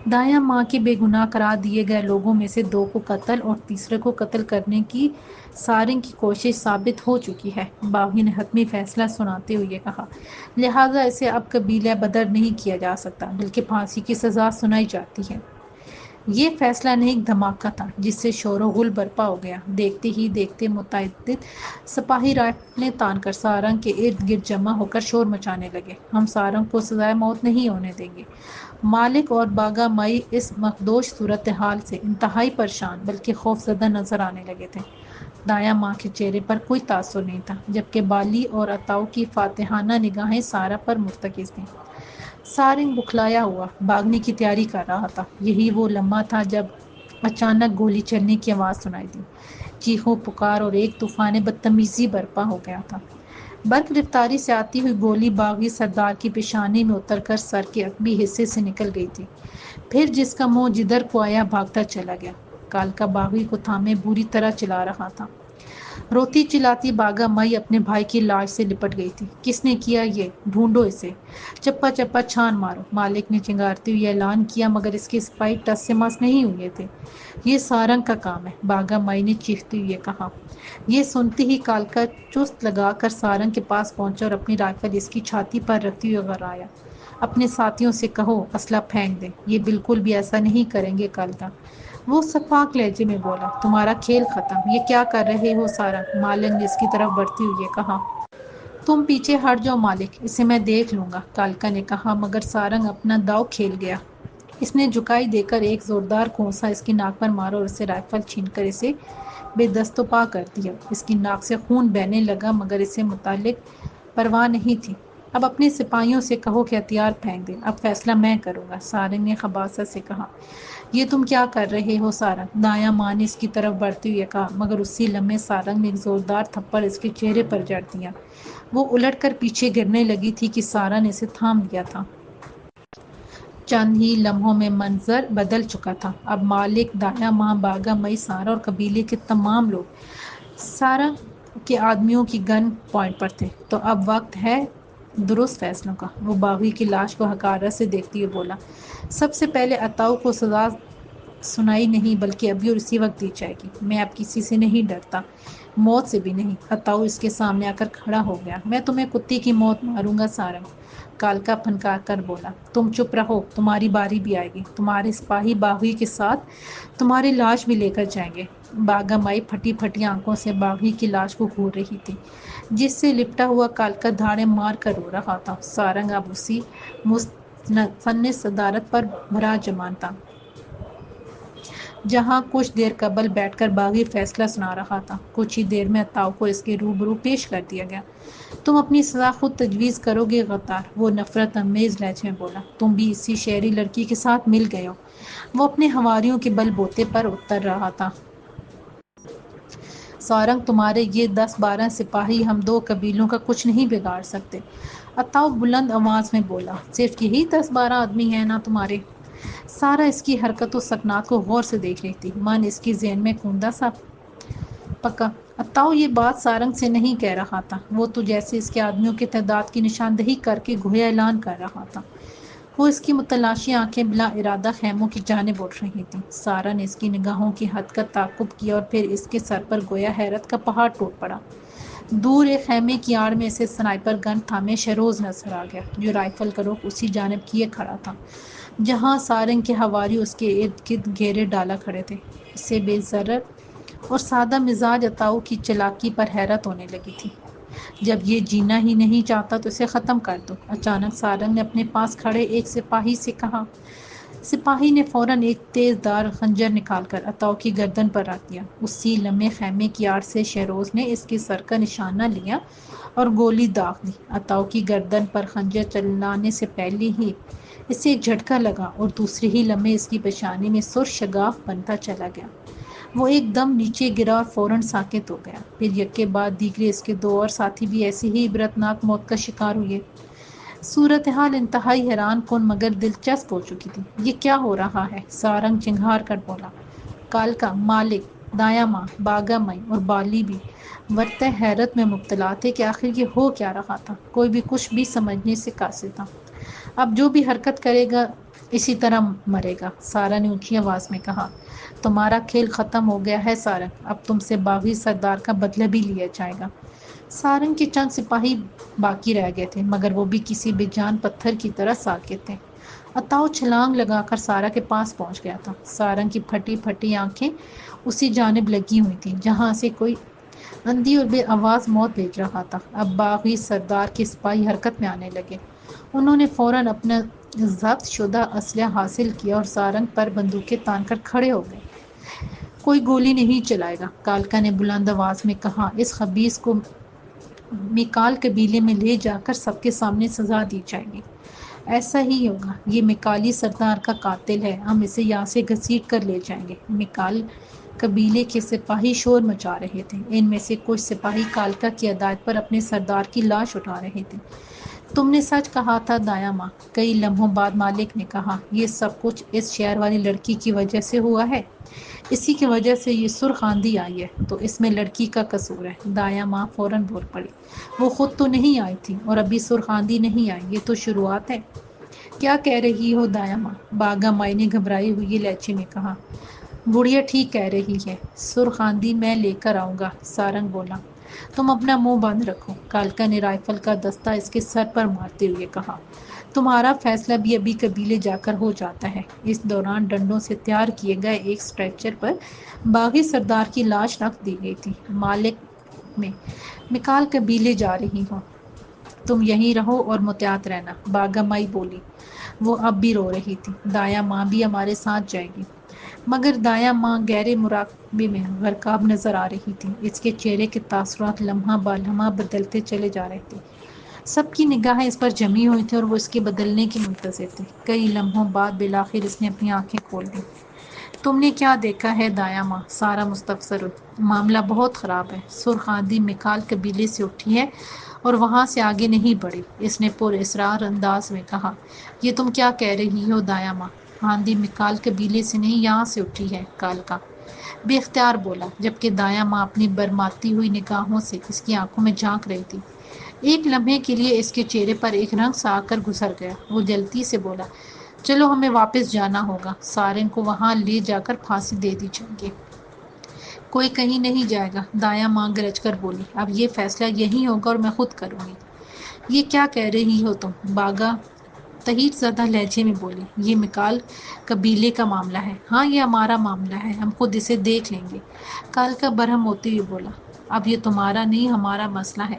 دایاں ماں کے بے گناہ قرار دیے گئے لوگوں میں سے 2 کو قتل اور تیسرے کو قتل کرنے کی سارنگ کی کوشش ثابت ہو چکی ہے، باغی نے حتمی فیصلہ سناتے ہوئے کہا، لہٰذا اسے اب قبیلہ بدر نہیں کیا جا سکتا بلکہ پھانسی کی سزا سنائی جاتی ہے۔ یہ فیصلہ نہیں، ایک دھماکہ تھا جس سے شور و غل برپا ہو گیا۔ دیکھتے ہی دیکھتے متعدد سپاہی رائفلیں تان کر سارنگ کے ارد گرد جمع ہو کر شور مچانے لگے۔ ہم سارنگ کو سزائے موت نہیں ہونے دیں گے۔ مالک اور باغا مائی اس مخدوش صورتحال سے انتہائی پریشان بلکہ خوفزدہ نظر آنے لگے تھے۔ دایاں ماں کے چہرے پر کوئی تاثر نہیں تھا، جبکہ بالی اور اتاؤ کی فاتحانہ نگاہیں سارا پر مرتکز تھیں۔ سارنگ بکھلایا ہوا بھاگنے کی تیاری کر رہا تھا۔ یہی وہ لمحہ تھا جب اچانک گولی چلنے کی آواز سنائی دی۔ چیخوں پکار اور ایک طوفان بدتمیزی برپا ہو گیا تھا۔ برق رفتاری سے آتی ہوئی گولی باغی سردار کی پیشانی میں اتر کر سر کے عقبی حصے سے نکل گئی تھی، پھر جس کا منہ جدھر کو آیا بھاگتا چلا گیا۔ کالکا باغی کو تھامے بری طرح چلا رہا تھا۔ روتی چلاتی باغا مائی اپنے بھائی کی لاش سے لپٹ گئی تھی۔ کس نے کیا یہ؟ ڈھونڈو اسے، چپا چپا چھان مارو، مالک نے چنگارتے ہوئے اعلان کیا، مگر اس کے سپاہی ٹس سے مس نہیں ہوئے تھے۔ یہ سارنگ کا کام ہے، باغا مائی نے چیختے ہوئے کہا۔ یہ سنتے ہی کالکا چست لگا کر سارنگ کے پاس پہنچا اور اپنی رائفل اس کی چھاتی پر رکھتے ہوئے غرایا۔ اپنے ساتھیوں سے کہو اسلحہ پھینک دیں، یہ بالکل بھی ایسا نہیں کریں گے کالکا، وہ سفاک لہجے میں بولا۔ تمہارا کھیل ختم، یہ کیا کر رہے ہو سارنگ؟ مالک نے اس کی طرف بڑھتے ہوئے کہا۔ تم پیچھے ہٹ جاؤ مالک، اسے میں دیکھ لوں گا، کالکا نے کہا، مگر سارنگ اپنا داؤ کھیل گیا۔ اس نے جھکائی دے کر ایک زوردار کونسا اس کی ناک پر مارا اور اسے رائفل چھین کر اسے بے دست و پا کر دیا۔ اس کی ناک سے خون بہنے لگا مگر اسے متعلق پرواہ نہیں تھی۔ اب اپنے سپاہیوں سے کہو کہ ہتھیار پھینک دیں، اب فیصلہ میں کروں گا، سارنگ نے خباثت سے کہا۔ یہ تم کیا کر رہے ہو سارنگ؟ دایاں ماں نے اس کی طرف بڑھتے ہوئے کہا، مگر اسی لمحے سارنگ نے ایک زوردار تھپڑ اس کے چہرے پر جڑ دیا۔ وہ الٹ کر پیچھے گرنے لگی تھی کہ سارا نے اسے تھام لیا تھا۔ چند ہی لمحوں میں منظر بدل چکا تھا۔ اب مالک، دایاں ماں، باغا مائی، سارا اور قبیلے کے تمام لوگ سارنگ کے آدمیوں کی گن پوائنٹ پر تھے۔ تو اب وقت ہے درست فیصلوں کا، وہ باغی کی لاش کو حقارت سے دیکھتے ہوئے بولا۔ سب سے پہلے اتاؤ کو سزا سنائی نہیں بلکہ ابھی اور اسی وقت دی جائے گی۔ میں اب کسی سے نہیں ڈرتا، موت سے بھی نہیں۔ اتاؤ اس کے سامنے آ کر کھڑا ہو گیا۔ میں تمہیں کتے کی موت ماروں گا سارنگ، کالکا پھنکار کر بولا۔ تم چپ رہو، تمہاری باری بھی آئے گی، تمہارے سپاہی باغی کے ساتھ تمہاری لاش بھی لے کر جائیں گے۔ باغا مائی پھٹی پھٹی آنکھوں سے باغی کی لاش کو گھور رہی تھی جس سے لپٹا ہوا کالکا دھاڑیں مار کر رو رہا تھا۔ سارنگ اب اسی فن صدارت پر براجمان تھا جہاں کچھ دیر قبل بیٹھ کر باغی فیصلہ سنا رہا تھا۔ کچھ ہی دیر میں اتاؤ کو اس کے روبرو پیش کر دیا گیا۔ تم اپنی سزا خود تجویز کرو گے غدار، وہ نفرت امیز لہجے میں بولا۔ تم بھی اسی شہری لڑکی کے ساتھ مل گئے ہو۔ وہ اپنے حواریوں کے بل بوتے پر اتر رہا تھا۔ سارنگ، تمہارے یہ 10-12 سپاہی ہم 2 قبیلوں کا کچھ نہیں بگاڑ سکتے، اتاؤ بلند آواز میں بولا۔ صرف یہی 10-12 آدمی ہیں نا تمہارے؟ سارا اس کی حرکت و سکنات کو غور سے دیکھ رہی تھی، من اس کی ذہن میں کندھا سا پکا۔ اتاؤ یہ بات سارنگ سے نہیں کہہ رہا تھا، وہ تو جیسے اس کے آدمیوں کی تعداد کی نشاندہی کر کے گویا اعلان کر رہا تھا۔ وہ اس کی متلاشی آنکھیں بلا ارادہ خیموں کی جانب اٹھ رہی تھیں۔ سارا نے اس کی نگاہوں کی حد کا تعاقب کیا اور پھر اس کے سر پر گویا حیرت کا پہاڑ ٹوٹ پڑا۔ دور ایک خیمے کی آڑ میں اسے سنائپر گن تھامے شہروز نظر آ گیا، جو رائفل کا رخ اسی جانب کیے کھڑا تھا جہاں سارنگ کے حواری اس کے ارد گرد گھیرے ڈالا کھڑے تھے۔ اسے بے ضرر اور سادہ مزاج اتاؤ کی چالاکی پر حیرت ہونے لگی تھی۔ جب یہ جینا ہی نہیں چاہتا تو اسے ختم کر دو، اچانک سارنگ نے اپنے پاس کھڑے ایک سپاہی سے کہا۔ سپاہی نے فوراً ایک تیز دار خنجر نکال کر عطاؤ کی گردن پر رکھ دیا۔ اسی لمحے خیمے کی آڑ سے شہروز نے اس کے سر کا نشانہ لیا اور گولی داغ دی۔ عطاؤ کی گردن پر خنجر چلانے سے پہلے ہی اسے ایک جھٹکا لگا اور دوسرے ہی لمحے اس کی پیشانی میں سرخ شگاف بنتا چلا گیا۔ وہ ایک دم نیچے گرا اور فوراً ساکت ہو گیا۔ پھر یکے بعد دیگرے اس کے 2 اور ساتھی بھی ایسی ہی عبرتناک موت کا شکار ہوئے۔ صورتحال انتہائی حیران کن مگر دلچسپ ہو چکی تھی۔ یہ کیا ہو رہا ہے؟ سارنگ چنگھار کر بولا۔ کالکا، مالک، دایاں ماں، باگا مائی اور بالی بھی ورطۂ حیرت میں مبتلا تھے کہ آخر یہ ہو کیا رہا تھا۔ کوئی بھی کچھ بھی سمجھنے سے قاصر تھا۔ اب جو بھی حرکت کرے گا اسی طرح مرے گا، سارا نے اونچی آواز میں کہا۔ تمہارا کھیل ختم ہو گیا ہے سارنگ، اب تم سے باغی سردار کا بدلہ بھی لیا جائے گا۔ سارنگ کے چند سپاہی باقی رہ گئے تھے مگر وہ بھی کسی بے جان پتھر کی طرح ساکت تھے۔ عطاؤ چھلانگ لگا کر سارا کے پاس پہنچ گیا تھا۔ سارنگ کی پھٹی پھٹی آنکھیں اسی جانب لگی ہوئی تھیں جہاں سے کوئی اندھی اور بے آواز موت بھیج رہا تھا۔ اب باغی سردار کے سپاہی حرکت میں آنے لگے۔ انہوں نے فوراً اپنا ضبط شدہ اسلحہ حاصل کیا اور سارنگ پر بندوقیں تان کر کھڑے ہو گئے۔ کوئی گولی نہیں چلائے گا، کالکا نے بلند آواز میں کہا۔ اس خبیث کو میکال قبیلے میں لے جا کر سب کے سامنے سزا دی جائے گی۔ ایسا ہی ہوگا، یہ میکالی سردار کا قاتل ہے، ہم اسے یہاں سے گھسیٹ کر لے جائیں گے۔ میکال قبیلے کے سپاہی شور مچا رہے تھے۔ ان میں سے کچھ سپاہی کالکا کی ہدایت پر اپنے سردار کی لاش اٹھا رہے تھے۔ تم نے سچ کہا تھا دایاں ماں، کئی لمحوں بعد مالک نے کہا۔ یہ سب کچھ اس شہر والی لڑکی کی وجہ سے ہوا ہے، اسی کی وجہ سے یہ سرخ آندھی آئی ہے، تو اس میں لڑکی کا قصور ہے۔ دایاں ماں فوراً بول پڑی۔ وہ خود تو نہیں آئی تھی اور ابھی سرخ آندھی نہیں آئی، یہ تو شروعات ہے۔ کیا کہہ رہی ہو دایاں ماں؟ باگا مائی نے گھبرائی ہوئی لہجے میں کہا۔ بڑھیا ٹھیک کہہ رہی ہے، سرخ آندھی میں لے کر آؤں گا، سارنگ بولا۔ تم اپنا منہ بند رکھو، کالکا نے رائفل کا دستہ اس کے سر پر مارتے ہوئے کہا۔ تمہارا فیصلہ بھی ابھی قبیلے جا کر ہو جاتا ہے۔ اس دوران ڈنڈوں سے تیار کیے گئے ایک اسٹریچر پر باغی سردار کی لاش رکھ دی گئی تھی۔ مالک میں میکال قبیلے جا رہی ہوں، تم یہیں رہو اور محتاط رہنا، باگا مائی بولی۔ وہ اب بھی رو رہی تھی۔ دایاں ماں بھی ہمارے ساتھ جائے گی۔ مگر دایاں ماں گہرے مراقبے میں غرقاب نظر آ رہی تھی۔ اس کے چہرے کے تاثرات لمحہ بہ لمحہ بدلتے چلے جا رہے تھے۔ سب کی نگاہیں اس پر جمی ہوئی تھیں اور وہ اس کے بدلنے کی منتظر تھے۔ کئی لمحوں بعد بالآخر اس نے اپنی آنکھیں کھول دیں۔ تم نے کیا دیکھا ہے دایاں ماں؟ سارا مستفسر ہوئی۔ معاملہ بہت خراب ہے، سرخ آندھی میکال قبیلے سے اٹھی ہے اور وہاں سے آگے نہیں بڑھی، اس نے پر اصرار انداز میں کہا۔ یہ تم کیا کہہ رہی ہو دایاں ماں؟ آندھی میکال قبیلے سے نہیں، یہاں سے اٹھی ہے، کالکا بے اختیار بولا، جبکہ دایاں ماں اپنی برماتی ہوئی نگاہوں سے اس کی آنکھوں میں جھانک رہی تھی۔ ایک لمحے کے لیے اس کے چہرے پر ایک رنگ سا آ کر گزر گیا۔ وہ جلدی سے بولا، چلو ہمیں واپس جانا ہوگا، سارنگ کو وہاں لے جا کر پھانسی دے دی جائے گی۔ کوئی کہیں نہیں جائے گا، دایاں ماں گرج کر بولی۔ اب یہ فیصلہ یہی ہوگا اور میں خود کروں گی۔ یہ کیا کہہ رہی ہو تم؟ باگا تحیر زدہ لہجے میں بولی۔ یہ میکال قبیلے کا معاملہ ہے۔ ہاں، یہ ہمارا معاملہ ہے، ہم خود اسے دیکھ لیں گے، کالکا برہم ہوتے ہوئے بولا۔ اب یہ تمہارا نہیں ہمارا مسئلہ ہے۔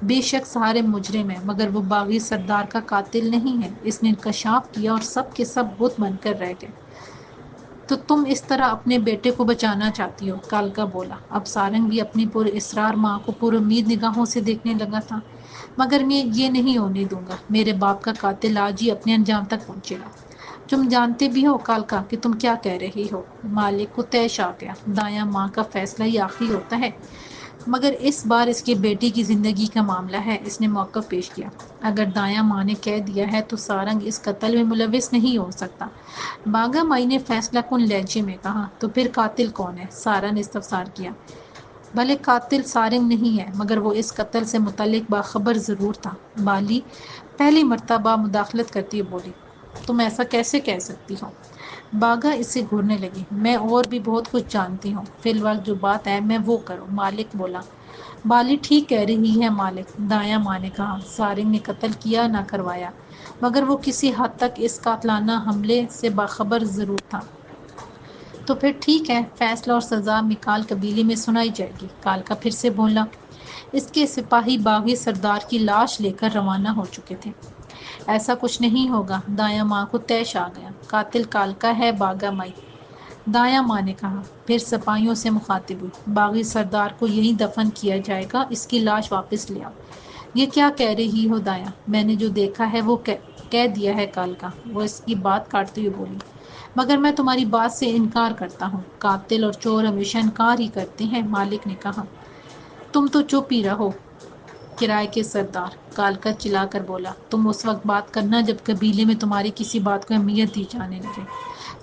بے شک سارے مجرم ہیں مگر وہ باغی سردار کا قاتل نہیں ہے، اس نے انکشاف کیا اور سب کے سب بت بن کر رہ گئے۔ تو تم اس طرح اپنے بیٹے کو بچانا چاہتی ہو، کالکا بولا۔ اب سارنگ بھی اپنی پر اصرار ماں کو پر امید نگاہوں سے دیکھنے لگا تھا۔ مگر میں یہ نہیں ہونے دوں گا، میرے باپ کا قاتل آج ہی اپنے انجام تک پہنچے گا۔ تم جانتے بھی ہو کالکا کہ تم کیا کہہ رہی ہو؟ مالک کو طیش آ گیا۔ دایاں ماں کا فیصلہ ہی آخری ہوتا ہے، مگر اس بار اس کے بیٹے کی زندگی کا معاملہ ہے، اس نے موقف پیش کیا۔ اگر دایاں ماں نے کہہ دیا ہے تو سارنگ اس قتل میں ملوث نہیں ہو سکتا، باگا مائی نے فیصلہ کن لہجے میں کہا۔ تو پھر قاتل کون ہے؟ سارا نے استفسار کیا۔ بھلے قاتل سارنگ نہیں ہے مگر وہ اس قتل سے متعلق باخبر ضرور تھا، بالی پہلی مرتبہ مداخلت کرتی ہوئی بولی۔ تم ایسا کیسے کہہ سکتی ہو؟ باگا اس سے گھورنے لگی۔ میں اور بھی بہت کچھ جانتی ہوں، فی الوقت جو بات ہے میں وہ کروں، مالک بولا۔ بالی ٹھیک کہہ رہی ہے مالک، دایاں ماں نے کہا۔ سارنگ نے قتل کیا نہ کروایا، مگر وہ کسی حد تک اس قاتلانہ حملے سے باخبر ضرور تھا۔ تو پھر ٹھیک ہے، فیصلہ اور سزا میکال قبیلے میں سنائی جائے گی، کالکا پھر سے بولا۔ اس کے سپاہی باغی سردار کی لاش لے کر روانہ ہو چکے تھے۔ ایسا کچھ نہیں ہوگا، دایاں ماں کو طیش آ گیا۔ قاتل کالکا ہے باگا مائی، دایاں ماں نے کہا، پھر سپاہیوں سے مخاطب ہوئی، باغی سردار کو یہیں دفن کیا جائے گا، اس کی لاش واپس لے آؤ۔ یہ کیا کہہ رہی ہو دایاں؟ میں نے جو دیکھا ہے وہ کہہ دیا ہے کالکا، وہ اس کی بات کاٹتے ہوئے بولی۔ مگر میں تمہاری بات سے انکار کرتا ہوں، قاتل اور چور ہمیشہ انکار ہی کرتے ہیں، مالک نے کہا۔ تم تو چپ ہی رہو کرائے کے سردار، کالکا چلا کر بولا، تم اس وقت بات کرنا جب قبیلے میں تمہاری کسی بات کو اہمیت دی جانے لگے۔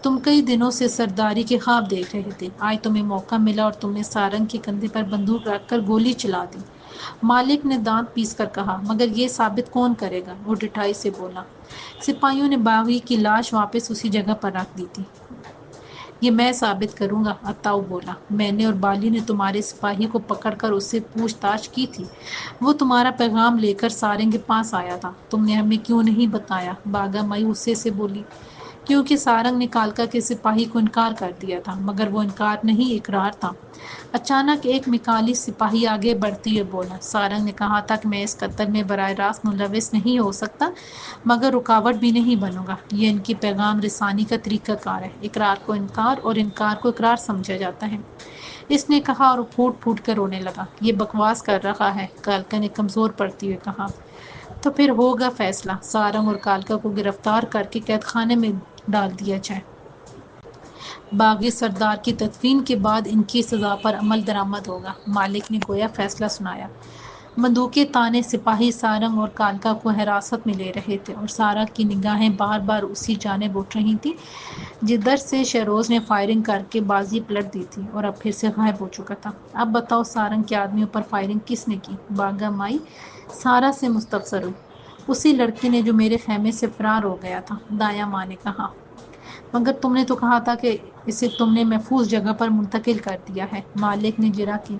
تم کئی دنوں سے سرداری کے خواب دیکھ رہے تھے، آج تمہیں موقع ملا اور تم نے سارنگ کے کندھے پر بندوق رکھ کر گولی چلا دی۔ مالک نے دانت پیس کر کہا، مگر یہ ثابت کون کرے گا؟ وہ ڈٹائی سے بولا، سپاہیوں نے باغی کی لاش واپس اسی جگہ پر رکھ دی تھی۔ یہ میں ثابت کروں گا، اتاؤ بولا، میں نے اور بالی نے تمہارے سپاہی کو پکڑ کر اس سے پوچھ تاچھ کی تھی، وہ تمہارا پیغام لے کر سارنگ کے پاس آیا تھا، تم نے ہمیں کیوں نہیں بتایا؟ باگا مائی غصے سے بولی، کیونکہ سارنگ نے کالکا کے سپاہی کو انکار کر دیا تھا، مگر وہ انکار نہیں اقرار تھا۔ اچانک ایک مکالی سپاہی آگے بڑھتے ہوئے بولا، سارنگ نے کہا تھا کہ میں اس قتل میں براہ راست ملوث نہیں ہو سکتا، مگر رکاوٹ بھی نہیں بنوں گا۔ یہ ان کی پیغام رسانی کا طریقہ کار ہے، اقرار کو انکار اور انکار کو اقرار سمجھا جاتا ہے، اس نے کہا اور پھوٹ پھوٹ کر رونے لگا۔ یہ بکواس کر رہا ہے، کالکا نے کمزور پڑتے ہوئے کہا۔ تو پھر ہوگا فیصلہ، سارنگ اور کالکا کو گرفتار کر کے قید خانے میں ڈال دیا جائے۔ باغی سردار کی تدفین کے بعد ان کی سزا پر عمل درآمد ہوگا، مالک نے گویا فیصلہ سنایا۔ بندوقیں تانے سپاہی سارنگ اور کالکا کو حراست میں لے رہے تھے اور سارنگ کی نگاہیں بار بار اسی جانب اٹھ رہی تھیں جدھر سے شیروز نے فائرنگ کر کے بازی پلٹ دی تھی اور اب پھر سے غائب ہو چکا تھا۔ اب بتاؤ سارنگ کے آدمیوں پر فائرنگ کس نے کی؟ باگا مائی سارا سے مستفسر ہوئی۔ اسی لڑکے نے جو میرے خیمے سے فرار ہو گیا تھا، دایاں ماں نے کہا۔ مگر تم نے تو کہا تھا کہ اسے تم نے محفوظ جگہ پر منتقل کر دیا ہے، مالک نے جرا کی۔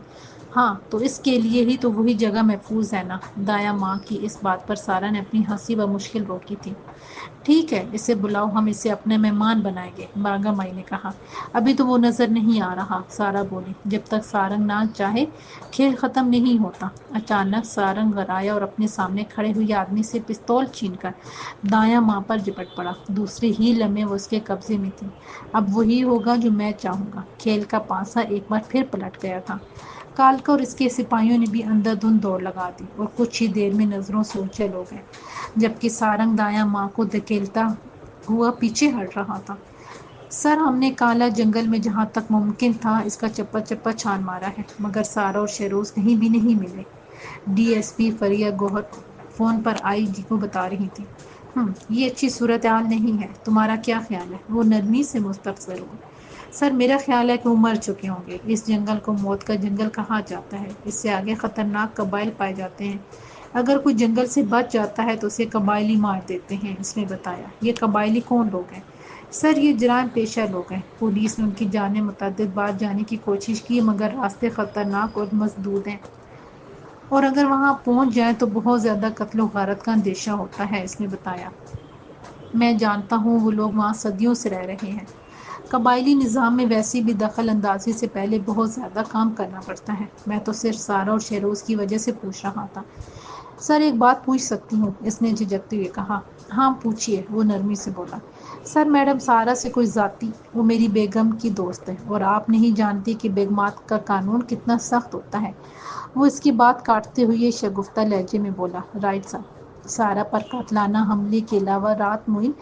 ہاں تو اس کے لیے ہی تو وہی جگہ محفوظ ہے نا۔ دایاں ماں کی اس بات پر سارا نے اپنی ہنسی بمشکل روکی تھی۔ ٹھیک ہے، اسے بلاؤ، ہم اسے اپنے مہمان بنائیں گے، باگا مائی نے کہا۔ ابھی تو وہ نظر نہیں آ رہا، سارا بولی، جب تک سارنگ نہ چاہے کھیل ختم نہیں ہوتا۔ اچانک سارنگ غرایا اور اپنے سامنے کھڑے ہوئے آدمی سے پستول چھین کر دایاں ماں پر جپٹ پڑا، دوسرے ہی لمحے وہ اس کے قبضے میں تھی۔ اب وہی ہوگا جو میں چاہوں گا۔ کھیل کا پانسا ایک بار پھر پلٹ گیا تھا، کالکا اور اس کے سپاہیوں نے بھی اندھا دھند دوڑ لگا دی اور کچھ ہی دیر میں نظروں سے اوجھل ہو گئے، جبکہ سارنگ دایاں ماں کو دھکیلتا ہوا پیچھے ہٹ رہا تھا۔ سر، ہم نے کالا جنگل میں جہاں تک ممکن تھا اس کا چپا چپا چھان مارا ہے، مگر سارا اور شیروز کہیں بھی نہیں ملے، ڈی ایس پی فریہ گوہر فون پر آئی جی کو بتا رہی تھی۔ یہ اچھی صورتحال نہیں ہے، تمہارا کیا خیال ہے؟ وہ نرمی سے مستفسر ہوئی۔ سر، میرا خیال ہے کہ وہ مر چکے ہوں گے، اس جنگل کو موت کا جنگل کہا جاتا ہے، اس سے آگے خطرناک قبائل پائے جاتے ہیں، اگر کوئی جنگل سے بچ جاتا ہے تو اسے قبائلی مار دیتے ہیں، اس نے بتایا۔ یہ قبائلی کون لوگ ہیں؟ سر، یہ جرائم پیشہ لوگ ہیں، پولیس نے ان کی جانب متعدد بار جانے کی کوشش کی مگر راستے خطرناک اور مسدود ہیں، اور اگر وہاں پہنچ جائیں تو بہت زیادہ قتل و غارت کا اندیشہ ہوتا ہے، اس نے بتایا۔ میں جانتا ہوں، وہ لوگ وہاں صدیوں سے رہ رہے ہیں، قبائلی نظام میں ویسی بھی دخل اندازی سے پہلے بہت زیادہ کام کرنا پڑتا ہے، میں تو صرف سارا اور شیروز کی وجہ سے پوچھ رہا تھا۔ سر، ایک بات پوچھ سکتی ہوں؟ اس نے جھجکتے ہوئے کہا۔ ہاں پوچھئے، وہ نرمی سے بولا۔ سر، میڈم سارا سے کوئی ذاتی، وہ میری بیگم کی دوست ہے، اور آپ نہیں جانتی کہ بیگمات کا قانون کتنا سخت ہوتا ہے، وہ اس کی بات کاٹتے ہوئے شگفتہ لہجے میں بولا۔ رائٹ سر، سارا پر قاتلانہ حملے کے علاوہ رات معین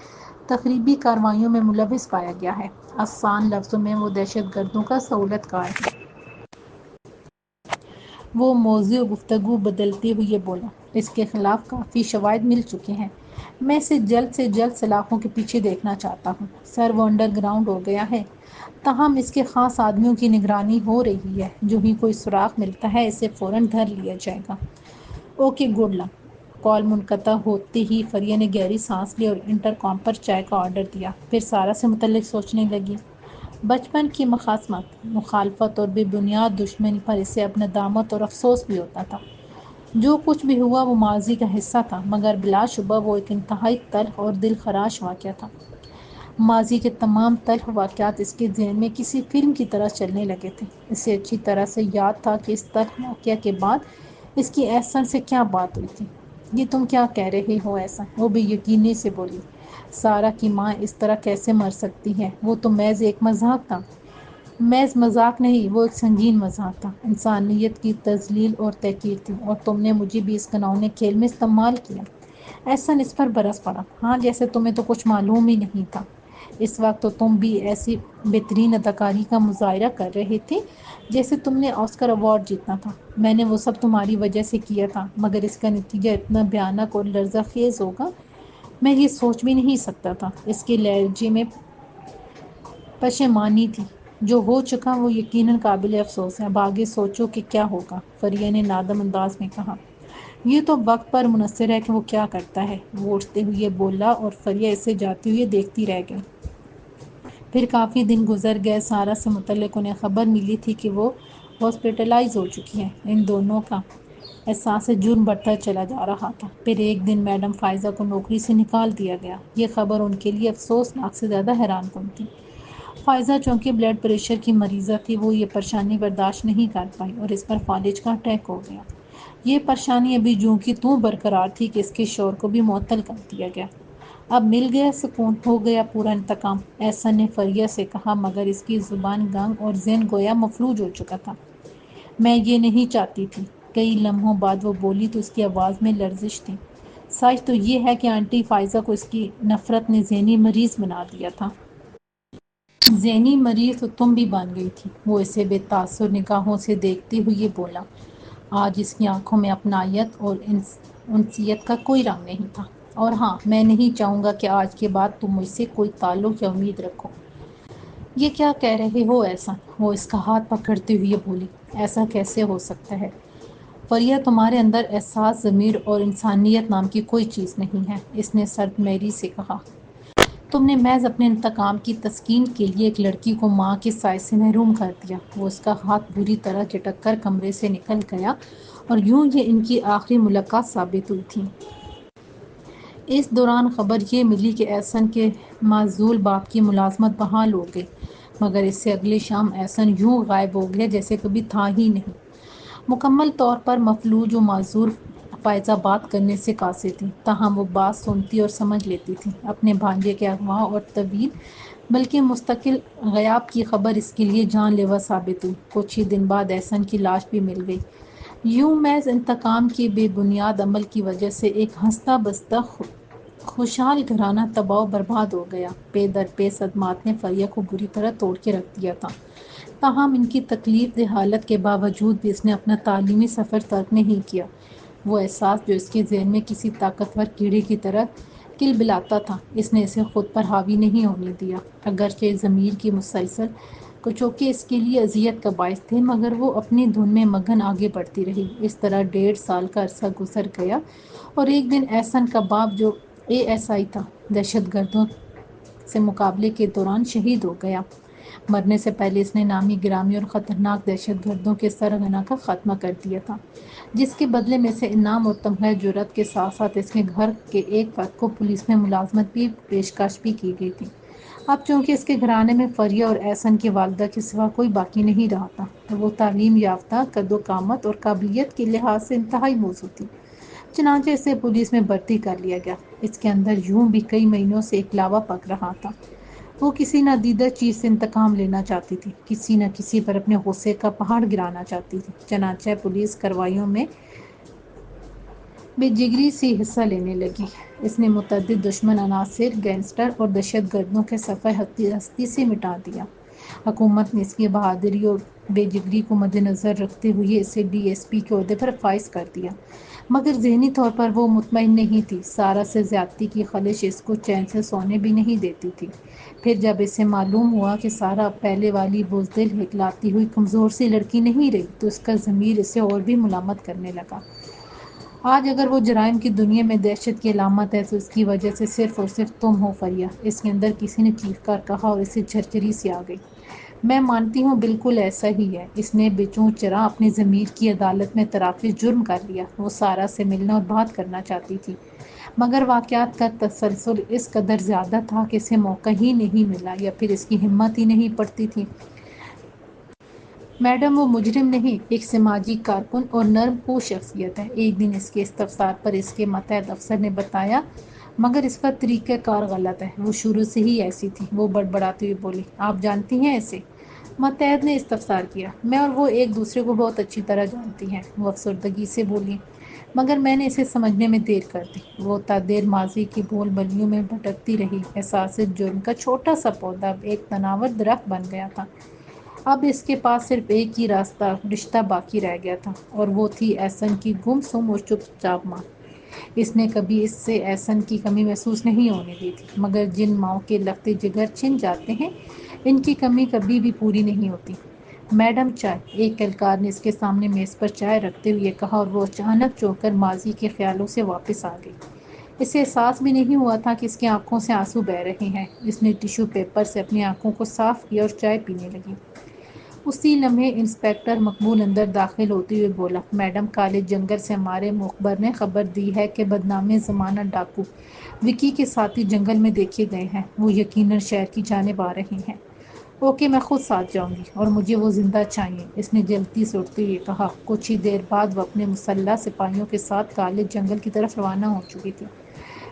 تخریبی کارروائیوں میں ملوث پایا گیا ہے، آسان لفظوں میں وہ دہشت گردوں کا سہولت کار ہے۔ وہ موضوع گفتگو بدلتے ہوئے بولا، اس کے خلاف کافی شواہد مل چکے ہیں، میں اسے جلد سے جلد سلاخوں کے پیچھے دیکھنا چاہتا ہوں۔ سر، وہ انڈر گراؤنڈ ہو گیا ہے، تاہم اس کے خاص آدمیوں کی نگرانی ہو رہی ہے، جو ہی کوئی سراغ ملتا ہے اسے فوراً دھر لیا جائے گا۔ Okay, good luck. کال منقطع ہوتے ہی فریہ نے گہری سانس لی اور انٹر کام پر چائے کا آرڈر دیا، پھر سارا سے متعلق سوچنے لگی۔ بچپن کی مخاصمت، مخالفت اور بے بنیاد دشمنی پر اسے اب ندامت اور افسوس بھی ہوتا تھا۔ جو کچھ بھی ہوا وہ ماضی کا حصہ تھا، مگر بلا شبہ وہ ایک انتہائی تلخ اور دل خراش واقعہ تھا۔ ماضی کے تمام تلخ واقعات اس کے ذہن میں کسی فلم کی طرح چلنے لگے تھے، اسے اچھی طرح سے یاد تھا کہ اس تلخ واقعہ کے بعد اس کی احسن سے کیا بات ہوئی تھی۔ یہ تم کیا کہہ رہے ہو ایسا؟ وہ بے یقینی سے بولی۔ سارا کی ماں اس طرح کیسے مر سکتی ہے؟ وہ تو محض ایک مذاق تھا۔ محض مذاق نہیں، وہ ایک سنگین مذاق تھا، انسانیت کی تذلیل اور تحقیر تھی، اور تم نے مجھے بھی اس گھناؤنے کھیل میں استعمال کیا۔ احسن اس پر برس پڑا۔ ہاں، جیسے تمہیں تو کچھ معلوم ہی نہیں تھا۔ اس وقت تو تم بھی ایسی بہترین اداکاری کا مظاہرہ کر رہے تھے جیسے تم نے آسکر ایوارڈ جیتنا تھا۔ میں نے وہ سب تمہاری وجہ سے کیا تھا، مگر اس کا نتیجہ اتنا بھیانک اور لرزہ خیز ہوگا، میں یہ سوچ بھی نہیں سکتا تھا۔ اس کے لہجے میں پشیمانی تھی۔ جو ہو چکا وہ یقیناً قابل افسوس ہے، اب آگے سوچو کہ کیا ہوگا، فریہ نے نادم انداز میں کہا۔ یہ تو وقت پر منحصر ہے کہ وہ کیا کرتا ہے، وہ اٹھتے ہوئے بولا، اور فریہ اسے جاتے ہوئے دیکھتی رہ گئی۔ پھر کافی دن گزر گئے۔ سارا سے متعلق انہیں خبر ملی تھی کہ وہ ہاسپٹلائز ہو چکی ہے۔ ان دونوں کا احساس جرم بڑھتا چلا جا رہا تھا۔ پھر ایک دن میڈم فائزہ کو نوکری سے نکال دیا گیا۔ یہ خبر ان کے لیے افسوسناک سے زیادہ حیران کن تھی۔ فائزہ چونکہ بلڈ پریشر کی مریضہ تھی، وہ یہ پریشانی برداشت نہیں کر پائی اور اس پر فالج کا اٹیک ہو گیا۔ یہ پریشانی ابھی جوں کی توں برقرار تھی کہ اس کے شوہر کو بھی معطل کر دیا گیا۔ اب مل گیا سکون، ہو گیا پورا انتقام، احسن نے فریہ سے کہا، مگر اس کی زبان گنگ اور ذہن گویا مفلوج ہو چکا تھا۔ میں یہ نہیں چاہتی تھی۔ کئی لمحوں بعد وہ بولی تو اس کی آواز میں لرزش تھی۔ سچ تو یہ ہے کہ آنٹی فائزہ کو اس کی نفرت نے ذہنی مریض بنا دیا تھا۔ ذہنی مریض تو تم بھی بن گئی تھی۔ وہ اسے بے تاثر نگاہوں سے دیکھتے ہوئے بولا۔ آج اس کی آنکھوں میں اپنائیت اور انسیت کا کوئی رنگ نہیں تھا۔ اور ہاں، میں نہیں چاہوں گا کہ آج کے بعد تم مجھ سے کوئی تعلق یا امید رکھو۔ یہ کیا کہہ رہے ہو احسن؟ وہ اس کا ہاتھ پکڑتے ہوئے بولی۔ ایسا کیسے ہو سکتا ہے فریہ؟ تمہارے اندر احساس، ضمیر اور انسانیت نام کی کوئی چیز نہیں ہے، اس نے سرد میری سے کہا۔ تم نے محض اپنے انتقام کی تسکین کے لیے ایک لڑکی کو ماں کے سائے سے محروم کر دیا۔ وہ اس کا ہاتھ بری طرح جھٹک کر کمرے سے نکل گیا، اور یوں یہ ان کی آخری ملاقات ثابت ہوئی تھی۔ اس دوران خبر یہ ملی کہ احسن کے معزول باپ کی ملازمت بحال ہو گئی، مگر اس سے اگلی شام احسن یوں غائب ہو گیا جیسے کبھی تھا ہی نہیں۔ مکمل طور پر مفلوج و معذور فائزہ بات کرنے سے قاصر تھی، تاہم وہ بات سنتی اور سمجھ لیتی تھی۔ اپنے بھانجے کے اغوا اور طویل بلکہ مستقل غیاب کی خبر اس کے لیے جان لیوا ثابت ہوئی۔ کچھ ہی دن بعد احسن کی لاش بھی مل گئی۔ یوں محض انتقام کے بے بنیاد عمل کی وجہ سے ایک ہنستا بستا خوشحال گھرانہ تباہ و برباد ہو گیا۔ پے در پے صدمات نے فریہ کو بری طرح توڑ کے رکھ دیا تھا، تاہم ان کی تکلیف دہ حالت کے باوجود بھی اس نے اپنا تعلیمی سفر ترک نہیں کیا۔ وہ احساس جو اس کے ذہن میں کسی طاقتور کیڑے کی طرح کلبلاتا تھا، اس نے اسے خود پر حاوی نہیں ہونے دیا۔ اگرچہ ضمیر کی مسلسل کچوکے اس کے لیے اذیت کا باعث تھے، مگر وہ اپنی دھن میں مگن آگے بڑھتی رہی۔ اس طرح 1.5 سال کا عرصہ گزر گیا، اور ایک دن احسن کا باپ جو ASI تھا، دہشت گردوں سے مقابلے کے دوران شہید ہو گیا۔ مرنے سے پہلے اس نے نامی گرامی اور خطرناک دہشت گردوں کے سرغنہ کا خاتمہ کر دیا تھا، جس کے بدلے میں اسے انعام اور تمغہ جرأت کے ساتھ ساتھ اس کے گھر کے ایک فرد کو پولیس میں ملازمت کی پیشکش بھی کی گئی تھی۔ اب چونکہ اس کے گھرانے میں فریہ اور احسن کی والدہ کے سوا کوئی باقی نہیں رہا تھا، تو وہ تعلیم یافتہ، قد و قامت اور قابلیت کے لحاظ سے انتہائی موزوں تھی۔ چنانچہ اسے پولیس میں بھرتی کر لیا گیا۔ اس کے اندر یوں بھی کئی مہینوں سے ایک لاوا پک رہا تھا۔ وہ کسی نادیدہ چیز سے انتقام لینا چاہتی تھی، کسی نہ کسی پر اپنے غصے کا پہاڑ گرانا چاہتی تھی۔ چنانچہ پولیس کارروائیوں میں بے جگری سے حصہ لینے لگی۔ اس نے متعدد دشمن عناصر، گینگسٹر اور دہشت گردوں کے صفحہ ہستی سے مٹا دیا۔ حکومت نے اس کی بہادری اور بے جگری کو مدنظر رکھتے ہوئے اسے DSP کے عہدے پر فائز کر دیا، مگر ذہنی طور پر وہ مطمئن نہیں تھی۔ سارا سے زیادتی کی خلش اس کو چین سے سونے بھی نہیں دیتی تھی۔ پھر جب اسے معلوم ہوا کہ سارا اب پہلے والی بزدل، ہکلاتی ہوئی کمزور سی لڑکی نہیں رہی، تو اس کا ضمیر اسے اور بھی ملامت کرنے لگا۔ آج اگر وہ جرائم کی دنیا میں دہشت کی علامت ہے، تو اس کی وجہ سے صرف اور صرف تم ہو فریہ۔ اس کے اندر کسی نے چیخ کر کہا، اور اسے جھرجھری سی آ گئی۔ میں مانتی ہوں، بالکل ایسا ہی ہے۔ اس نے بے چوں چرا اپنی ضمیر کی عدالت میں اعتراف جرم کر لیا۔ وہ سارا سے ملنا اور بات کرنا چاہتی تھی، مگر واقعات کا تسلسل اس قدر زیادہ تھا کہ اسے موقع ہی نہیں ملا، یا پھر اس کی ہمت ہی نہیں پڑتی تھی۔ میڈم وہ مجرم نہیں، ایک سماجی کارکن اور نرم کو شخصیت ہے۔ ایک دن اس کے استفسار پر اس کے ماتحت افسر نے بتایا مگر اس کا طریقہ کار غلط ہے، وہ شروع سے ہی ایسی تھی۔ وہ بڑبڑاتے ہوئے بولی، آپ جانتی ہیں اسے؟ ماتحت نے استفسار کیا۔ میں اور وہ ایک دوسرے کو بہت اچھی طرح جانتی ہیں، وہ افسردگی سے بولی، مگر میں نے اسے سمجھنے میں دیر کر دی۔ وہ تا دیر ماضی کی بھول بھولیوں میں بھٹکتی رہی۔ احساس جرم کا چھوٹا سا پودا اب ایک تناور درخت بن گیا تھا۔ اب اس کے پاس صرف ایک ہی رشتہ باقی رہ گیا تھا، اور وہ تھی احسن کی گم سم اور چپ چاپ ماں۔ اس نے کبھی اس سے احسن کی کمی محسوس نہیں ہونے دی تھی، مگر جن ماؤں کے لختے جگر چھن جاتے ہیں ان کی کمی کبھی بھی پوری نہیں ہوتی۔ میڈم چائے، ایک اہلکار نے اس کے سامنے میز پر چائے رکھتے ہوئے کہا، اور وہ اچانک چونک کر ماضی کے خیالوں سے واپس آ گئی۔ اسے احساس بھی نہیں ہوا تھا کہ اس کی آنکھوں سے آنسو بہہ رہے ہیں۔ اس نے ٹیشو پیپر سے اپنی آنکھوں کو صاف کیا اور چائے پینے لگی۔ اسی لمحے انسپکٹر مقبول اندر داخل ہوتے ہوئے بولا، میڈم کالے جنگل سے ہمارے مخبر نے خبر دی ہے کہ بدنام زمانہ ڈاکو وکی کے ساتھی جنگل میں دیکھے گئے ہیں، وہ یقیناً شہر کی جانب آ رہے ہیں۔ اوکے، میں خود ساتھ جاؤں گی، اور مجھے وہ زندہ چاہیے، اس نے جلدی سے اٹھتے ہوئے کہا۔ کچھ ہی دیر بعد وہ اپنے مسلح سپاہیوں کے ساتھ کالے جنگل کی طرف روانہ ہو چکی تھی۔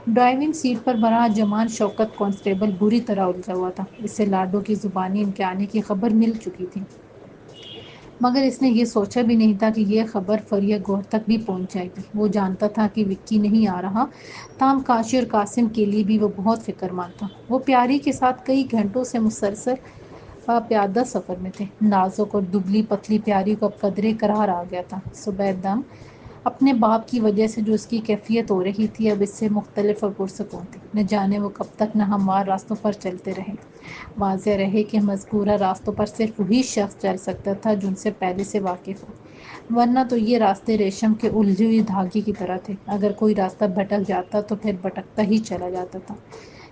ڈرائیونگ سیٹ پر براجمان شوکت کانسٹیبل بری طرح الجھا ہوا تھا۔ اسے لاڈو کی زبانی ان کے آنے کی خبر مل چکی تھی، مگر اس نے یہ سوچا بھی نہیں تھا کہ یہ خبر فریہ گور تک بھی پہنچ جائے گی۔ وہ جانتا تھا کہ وکی نہیں آ رہا، تاہم کاشی اور قاسم کے لیے بھی وہ بہت فکر مند تھا۔ وہ پیاری کے ساتھ کئی گھنٹوں سے مسلسل پیادہ سفر میں تھے۔ نازک اور دبلی پتلی پیاری کو اب قدرے قرار آ گیا تھا۔ صبح دم اپنے باپ کی وجہ سے جو اس کی کیفیت ہو رہی تھی اب اس سے مختلف اور پرسکون تھی۔ نہ جانے وہ کب تک نہ ہموار راستوں پر چلتے رہے۔ واضح رہے کہ مذکورہ راستوں پر صرف وہی شخص چل سکتا تھا جو ان سے پہلے سے واقف ہو، ورنہ تو یہ راستے ریشم کے الجھے ہوئے دھاگے کی طرح تھے۔ اگر کوئی راستہ بھٹک جاتا تو پھر بھٹکتا ہی چلا جاتا تھا۔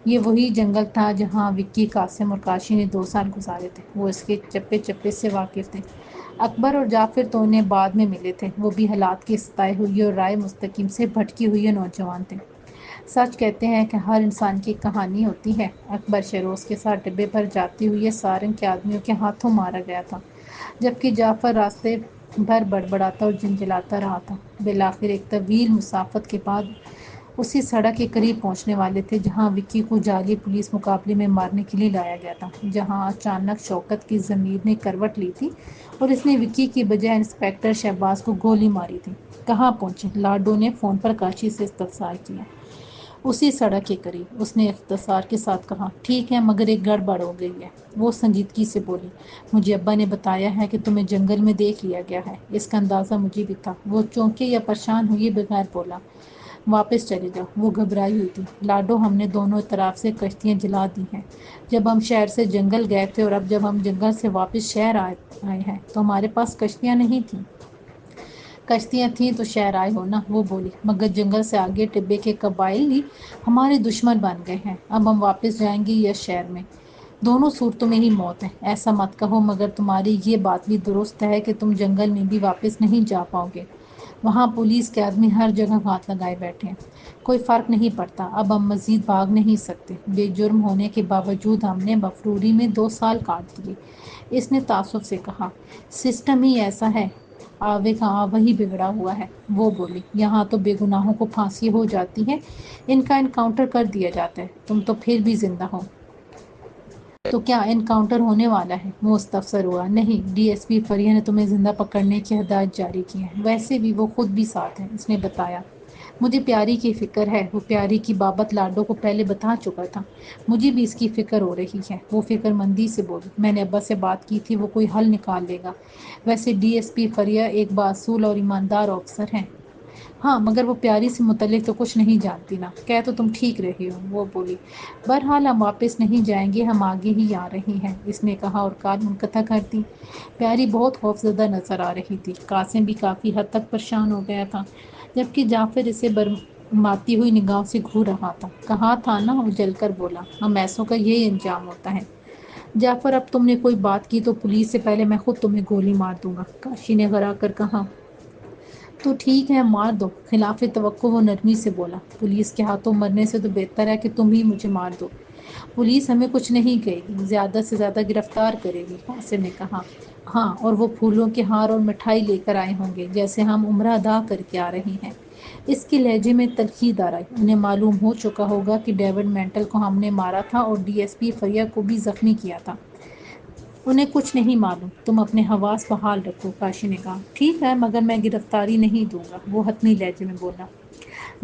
یہ وہی جنگل تھا جہاں وکی، قاسم اور کاشی نے 2 سال گزارے تھے۔ وہ اس کے چپے چپے سے واقف تھے۔ اکبر اور جعفر تو انہیں بعد میں ملے تھے، وہ بھی حالات کے ستائے ہوئے اور رائے مستقیم سے بھٹکی ہوئے نوجوان تھے۔ سچ کہتے ہیں کہ ہر انسان کی کہانی ہوتی ہے۔ اکبر شیروز کے ساتھ ڈبے پر جاتے ہوئے سارنگ کے آدمیوں کے ہاتھوں مارا گیا تھا، جبکہ جعفر راستے بھر بڑبڑاتا اور جھنجھلاتا رہا تھا۔ بالآخر ایک طویل مسافت کے بعد اسی سڑک کے قریب پہنچنے والے تھے جہاں وکی کو جعلی پولیس مقابلے میں مارنے کے لیے لایا گیا تھا، جہاں اچانک شوکت کی ضمیر نے کروٹ لی تھی اور اس نے وکی کی بجائے انسپکٹر شہباز کو گولی ماری تھی۔ کہاں پہنچے؟ لاڈو نے فون پر کاشی سے استفسار کیا۔ اسی سڑک کے قریب، اس نے اختصار کے ساتھ کہا۔ ٹھیک ہے، مگر ایک گڑبڑ ہو گئی ہے، وہ سنجیدگی سے بولی۔ مجھے ابا نے بتایا ہے کہ تمہیں جنگل میں دیکھ لیا گیا ہے۔ اس کا اندازہ مجھے بھی تھا، وہ چونکے یا پریشان ہوئے بغیر بولا۔ واپس چلے جاؤ، وہ گھبرائی ہوئی تھی۔ لاڈو، ہم نے دونوں طرف سے کشتیاں جلا دی ہیں۔ جب ہم شہر سے جنگل گئے تھے اور اب جب ہم جنگل سے واپس شہر آئے ہیں تو ہمارے پاس کشتیاں نہیں تھیں۔ کشتیاں تھیں تو شہر آئے ہو نا، وہ بولی، مگر جنگل سے آگے ٹبے کے قبائل ہی ہمارے دشمن بن گئے ہیں۔ اب ہم واپس جائیں گے یا شہر میں، دونوں صورتوں میں ہی موت ہے۔ ایسا مت کہو، مگر تمہاری یہ بات بھی درست ہے کہ تم جنگل میں بھی واپس نہیں جا پاؤ گے۔ وہاں پولیس کے آدمی ہر جگہ ہاتھ لگائے بیٹھے ہیں، کوئی فرق نہیں پڑتا۔ اب ہم مزید بھاگ نہیں سکتے۔ بے جرم ہونے کے باوجود ہم نے مفروری میں 2 سال کاٹ دیے، اس نے تعصب سے کہا۔ سسٹم ہی ایسا ہے، آوے کا وہی بگڑا ہوا ہے، وہ بولی۔ یہاں تو بے گناہوں کو پھانسی ہو جاتی ہے، ان کا انکاؤنٹر کر دیا جاتا ہے۔ تم تو پھر بھی زندہ ہو تو کیا انکاؤنٹر ہونے والا ہے؟ وہ مستفسر ہوا۔ نہیں، ڈی ایس پی فریہ نے تمہیں زندہ پکڑنے کی ہدایت جاری کی ہے، ویسے بھی وہ خود بھی ساتھ ہیں، اس نے بتایا۔ مجھے پیاری کی فکر ہے، وہ پیاری کی بابت لاڈو کو پہلے بتا چکا تھا۔ مجھے بھی اس کی فکر ہو رہی ہے، وہ فکر مندی سے بولی۔ میں نے ابا سے بات کی تھی، وہ کوئی حل نکال لے گا۔ ویسے ڈی ایس پی فریہ ایک بااصول اور ایماندار آفیسر ہیں۔ ہاں، مگر وہ پیاری سے متعلق تو کچھ نہیں جانتی نا۔ کہہ تو تم ٹھیک رہے ہو، وہ بولی۔ بہرحال ہم واپس نہیں جائیں گے، ہم آگے ہی آ رہے ہیں، اس نے کہا اور کال منقطع کر دی۔ پیاری بہت خوفزدہ نظر آ رہی تھی۔ قاسم بھی کافی حد تک پریشان ہو گیا تھا، جبکہ جعفر اسے برماتی ہوئی نگاہوں سے گھور رہا تھا۔ کہا تھا نا، وہ جل کر بولا، ہم ایسوں کا یہی انجام ہوتا ہے۔ جعفر، اب تم نے کوئی بات کی تو پولیس سے پہلے میں خود تمہیں گولی مار دوں گا، کاشی نے غرا کر کہا۔ تو ٹھیک ہے، مار دو، خلاف توقع وہ نرمی سے بولا۔ پولیس کے ہاتھوں مرنے سے تو بہتر ہے کہ تم ہی مجھے مار دو۔ پولیس ہمیں کچھ نہیں کہے گی، زیادہ سے زیادہ گرفتار کرے گی، قاسم نے کہا۔ ہاں، اور وہ پھولوں کے ہار اور مٹھائی لے کر آئے ہوں گے جیسے ہم عمرہ ادا کر کے آ رہے ہیں۔ اس کے لہجے میں تلخی دار آئی۔ انہیں معلوم ہو چکا ہوگا کہ ڈیوڈ مینٹل کو ہم نے مارا تھا اور ڈی ایس پی فریا کو بھی زخمی کیا تھا۔ انہیں کچھ نہیں معلوم، تم اپنے حواس بحال رکھو، کاشی نے کہا۔ ٹھیک ہے، مگر میں گرفتاری نہیں دوں گا، وہ حتمی لہجے میں بولا۔